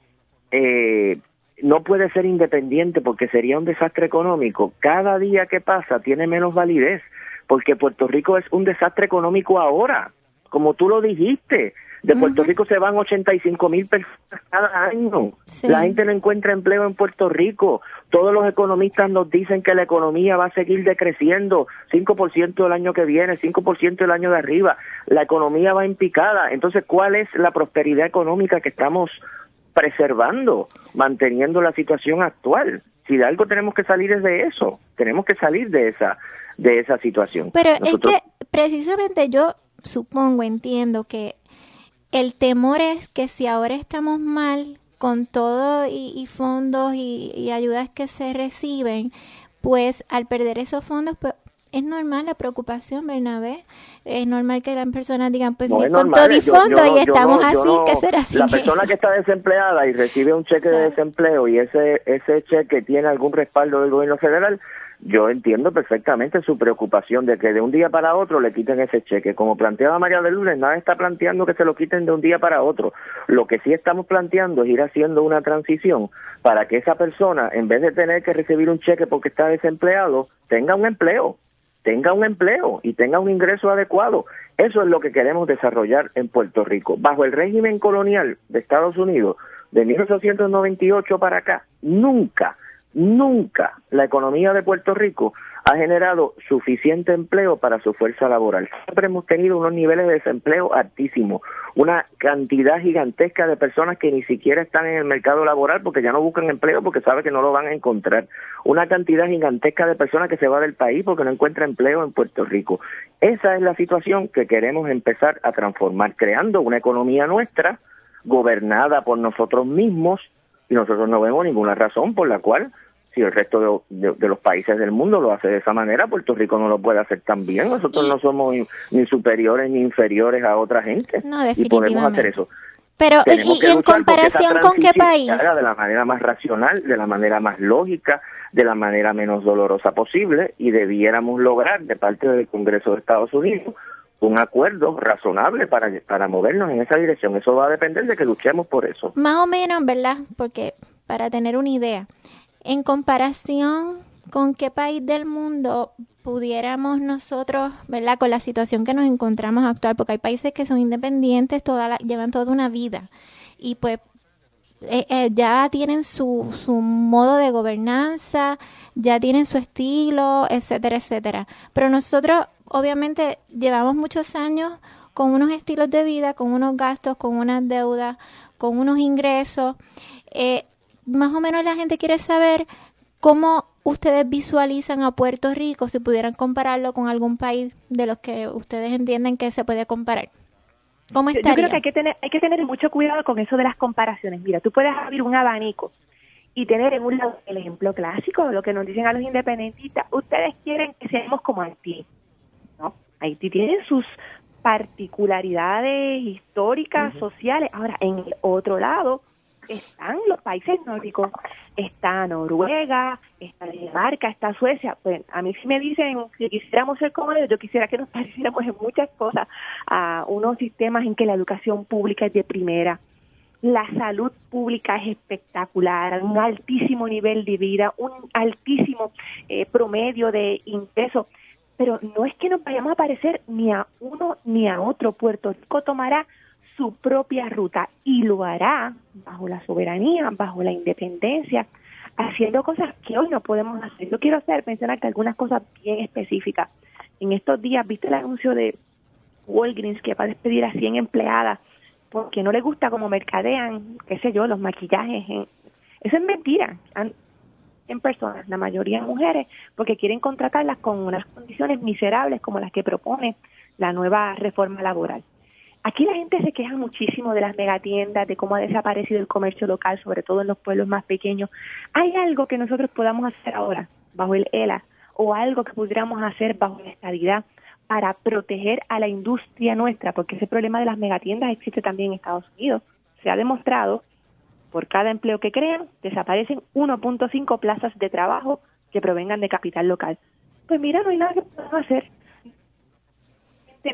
S3: no puede ser independiente porque sería un desastre económico, cada día que pasa tiene menos validez, porque Puerto Rico es un desastre económico ahora. Como tú lo dijiste, de Puerto Rico se van 85,000 personas cada año. Sí. La gente no encuentra empleo en Puerto Rico. Todos los economistas nos dicen que la economía va a seguir decreciendo, 5% el año que viene, 5% el año de arriba. La economía va en picada. Entonces, ¿cuál es la prosperidad económica que estamos preservando, manteniendo la situación actual? Si de algo tenemos que salir es de eso. Tenemos que salir de esa situación.
S2: Pero es que precisamente yo supongo, entiendo que el temor es que si ahora estamos mal con todo y fondos y ayudas que se reciben, pues al perder esos fondos, pues es normal la preocupación, Bernabé. Es normal que las personas digan, pues no, sí, con todo y fondo y estamos así, ¿qué será así?
S3: La persona que está desempleada y recibe un cheque de desempleo y ese cheque tiene algún respaldo del gobierno federal, yo entiendo perfectamente su preocupación de que de un día para otro le quiten ese cheque. Como planteaba María de Lourdes, nada está planteando que se lo quiten de un día para otro. Lo que sí estamos planteando es ir haciendo una transición para que esa persona, en vez de tener que recibir un cheque porque está desempleado, tenga un empleo y tenga un ingreso adecuado. Eso es lo que queremos desarrollar en Puerto Rico. Bajo el régimen colonial de Estados Unidos, de 1898 para acá, nunca la economía de Puerto Rico ha generado suficiente empleo para su fuerza laboral. Siempre hemos tenido unos niveles de desempleo altísimos, una cantidad gigantesca de personas que ni siquiera están en el mercado laboral porque ya no buscan empleo porque saben que no lo van a encontrar, una cantidad gigantesca de personas que se va del país porque no encuentra empleo en Puerto Rico. Esa es la situación que queremos empezar a transformar, creando una economía nuestra, gobernada por nosotros mismos, y nosotros no vemos ninguna razón por la cual, si el resto de los países del mundo lo hace de esa manera, Puerto Rico no lo puede hacer tan bien. Nosotros no somos ni superiores ni inferiores a otra gente.
S2: No, definitivamente.
S3: Y podemos hacer eso.
S2: Pero, ¿y en comparación con qué país?
S3: De la manera más racional, de la manera más lógica, de la manera menos dolorosa posible, y debiéramos lograr de parte del Congreso de Estados Unidos un acuerdo razonable para movernos en esa dirección. Eso va a depender de que luchemos por eso.
S2: Más o menos, ¿verdad? Porque para tener una idea, en comparación con qué país del mundo pudiéramos nosotros, ¿verdad? Con la situación que nos encontramos actual, porque hay países que son independientes, llevan toda una vida y pues ya tienen su modo de gobernanza, ya tienen su estilo, etcétera, etcétera. Pero nosotros obviamente llevamos muchos años con unos estilos de vida, con unos gastos, con unas deudas, con unos ingresos. Más o menos la gente quiere saber cómo ustedes visualizan a Puerto Rico, si pudieran compararlo con algún país de los que ustedes entienden que se puede comparar. ¿Cómo estaría?
S7: Yo creo que hay que tener mucho cuidado con eso de las comparaciones. Mira, tú puedes abrir un abanico y tener en un lado el ejemplo clásico, lo que nos dicen a los independentistas, ustedes quieren que seamos como Haití, ¿no? Haití tiene sus particularidades históricas, sociales. Ahora, en el otro lado están los países nórdicos, está Noruega, está Dinamarca, está Suecia. Pues a mí si me dicen que quisiéramos ser como ellos, yo quisiera que nos pareciéramos en muchas cosas a unos sistemas en que la educación pública es de primera, la salud pública es espectacular, un altísimo nivel de vida, un altísimo promedio de ingresos, pero no es que nos vayamos a parecer ni a uno ni a otro. Puerto Rico tomará su propia ruta y lo hará bajo la soberanía, bajo la independencia, haciendo cosas que hoy no podemos hacer. Yo quiero mencionarte algunas cosas bien específicas. En estos días, ¿viste el anuncio de Walgreens que va a despedir a 100 empleadas porque no les gusta cómo mercadean, qué sé yo, los maquillajes? Eso es mentira. En personas, la mayoría mujeres, porque quieren contratarlas con unas condiciones miserables como las que propone la nueva reforma laboral. Aquí la gente se queja muchísimo de las megatiendas, de cómo ha desaparecido el comercio local, sobre todo en los pueblos más pequeños. ¿Hay algo que nosotros podamos hacer ahora bajo el ELA o algo que pudiéramos hacer bajo la estadidad para proteger a la industria nuestra? Porque ese problema de las megatiendas existe también en Estados Unidos. Se ha demostrado, por cada empleo que crean, desaparecen 1.5 plazas de trabajo que provengan de capital local. Pues mira, no hay nada que podamos hacer.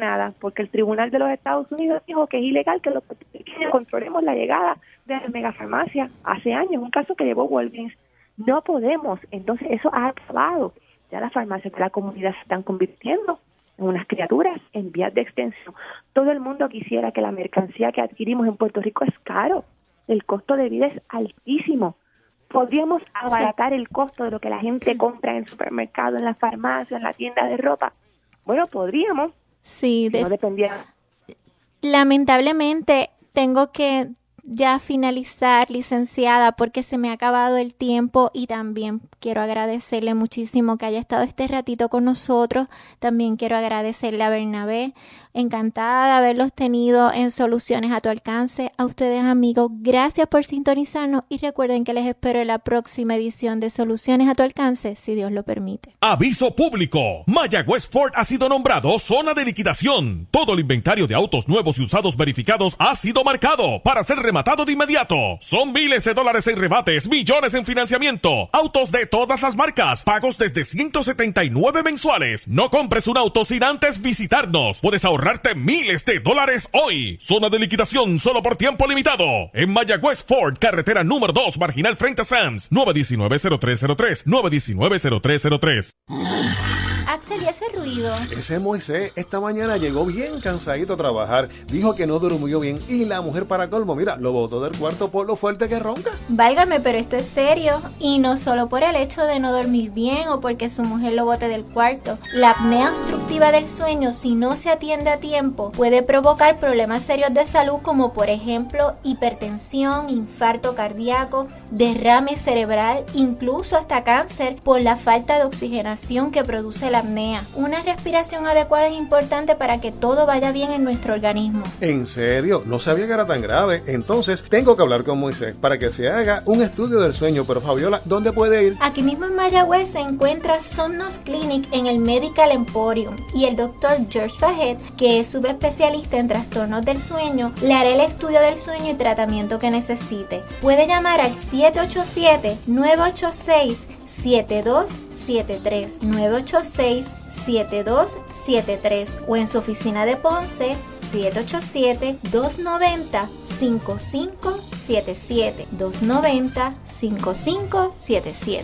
S7: Nada, porque el Tribunal de los Estados Unidos dijo que es ilegal que los puertorriqueños controlemos la llegada de las megafarmacias. Hace años, un caso que llevó Walgreens. No podemos. Entonces eso ha acabado. Ya las farmacias de la comunidad se están convirtiendo en unas criaturas en vías de extensión. Todo el mundo quisiera que la mercancía que adquirimos en Puerto Rico es caro. El costo de vida es altísimo. ¿Podríamos abaratar el costo de lo que la gente compra en el supermercado, en la farmacia, en la tienda de ropa? Bueno, podríamos.
S2: Sí,
S7: no dependía.
S2: Lamentablemente tengo que ya finalizar, licenciada, porque se me ha acabado el tiempo y también quiero agradecerle muchísimo que haya estado este ratito con nosotros. También quiero agradecerle a Bernabé, encantada de haberlos tenido en Soluciones a tu Alcance. A ustedes, amigos, gracias por sintonizarnos y recuerden que les espero en la próxima edición de Soluciones a tu Alcance, si Dios lo permite.
S5: Aviso público. Mayagüez Ford ha sido nombrado zona de liquidación. Todo el inventario de autos nuevos y usados verificados ha sido marcado para ser rematado de inmediato. Son miles de dólares en rebates, millones en financiamiento, autos de todas las marcas, pagos desde 179 mensuales. No compres un auto sin antes visitarnos. Puedes ahorrarte miles de dólares hoy. Zona de liquidación solo por tiempo limitado. En Mayagüez Ford, carretera número 2, marginal frente a Sam's, 919-0303, 919-0303.
S2: Axel, ¿y ese ruido?
S1: Ese Moisés esta mañana llegó bien cansadito a trabajar. Dijo que no durmió bien y la mujer para colmo, mira, lo botó del cuarto por lo fuerte que ronca.
S2: Válgame, pero esto es serio. Y no solo por el hecho de no dormir bien o porque su mujer lo bote del cuarto. La apnea obstructiva del sueño, si no se atiende a tiempo, puede provocar problemas serios de salud como por ejemplo hipertensión, infarto cardíaco, derrame cerebral, incluso hasta cáncer por la falta de oxigenación que produce la apnea. Una respiración adecuada es importante para que todo vaya bien en nuestro organismo.
S1: ¿En serio? No sabía que era tan grave. Entonces tengo que hablar con Moisés para que se haga un estudio del sueño. Pero Fabiola, ¿dónde puede ir?
S2: Aquí mismo en Mayagüez se encuentra Somnos Clinic en el Medical Emporium y el doctor George Fajet, que es subespecialista en trastornos del sueño, le hará el estudio del sueño y tratamiento que necesite. Puede llamar al 787-986-7273, 986-7273 o en su oficina de Ponce 787-290-5577, 290-5577.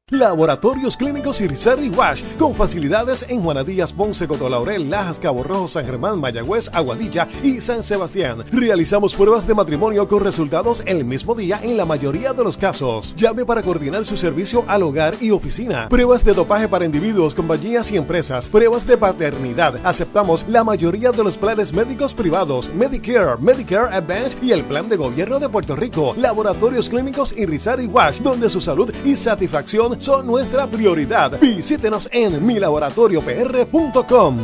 S1: Laboratorios Clínicos Irizarry Wash, con facilidades en Juana Díaz, Ponce, Cotolaurel, Lajas, Cabo Rojo, San Germán, Mayagüez, Aguadilla y San Sebastián. Realizamos pruebas de matrimonio con resultados el mismo día en la mayoría de los casos. Llame para coordinar su servicio al hogar y oficina. Pruebas de dopaje para individuos, compañías y empresas. Pruebas de paternidad. Aceptamos la mayoría de los planes médicos privados, Medicare, Medicare Advantage y el Plan de Gobierno de Puerto Rico. Laboratorios Clínicos Irizarry Wash, donde su salud y satisfacción son nuestra prioridad. Visítenos en milaboratoriopr.com.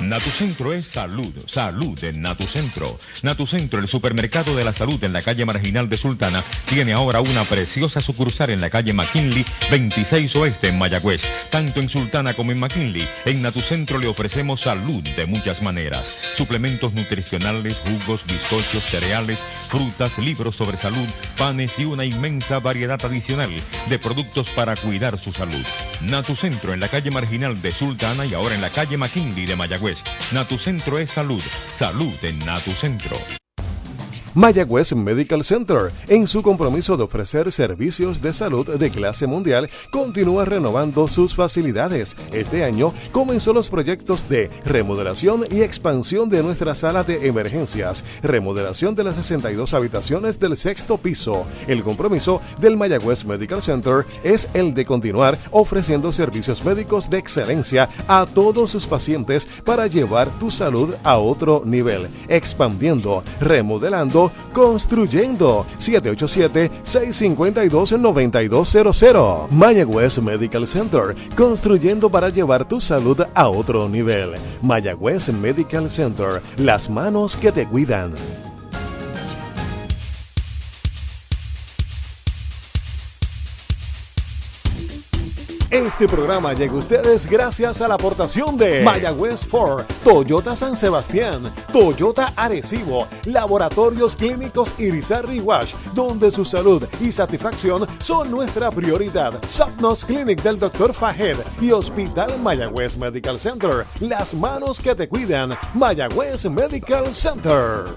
S6: Natucentro es salud, salud en Natucentro. Natucentro, el supermercado de la salud en la calle Marginal de Sultana, tiene ahora una preciosa sucursal en la calle McKinley, 26 Oeste en Mayagüez. Tanto en Sultana como en McKinley, en Natucentro le ofrecemos salud de muchas maneras. Suplementos nutricionales, jugos, bizcochos, cereales, frutas, libros sobre salud, panes y una inmensa variedad adicional de productos para cuidar su salud. Natucentro en la calle Marginal de Sultana y ahora en la calle McKinley de Mayagüez. Natucentro es salud, salud en Natucentro.
S1: Mayagüez Medical Center, en su compromiso de ofrecer servicios de salud de clase mundial, continúa renovando sus facilidades. Este año comenzó los proyectos de remodelación y expansión de nuestra sala de emergencias, remodelación de las 62 habitaciones del 6º piso. El compromiso del Mayagüez Medical Center es el de continuar ofreciendo servicios médicos de excelencia a todos sus pacientes para llevar tu salud a otro nivel, expandiendo, remodelando, construyendo. 787-652-9200. Mayagüez Medical Center, construyendo para llevar tu salud a otro nivel. Mayagüez Medical Center, las manos que te cuidan. Este programa llega a ustedes gracias a la aportación de Mayagüez Ford, Toyota San Sebastián, Toyota Arecibo, Laboratorios Clínicos Irizarry Wash, donde su salud y satisfacción son nuestra prioridad. Sapnos Clinic del Dr. Fahed y Hospital Mayagüez Medical Center, las manos que te cuidan. Mayagüez Medical Center.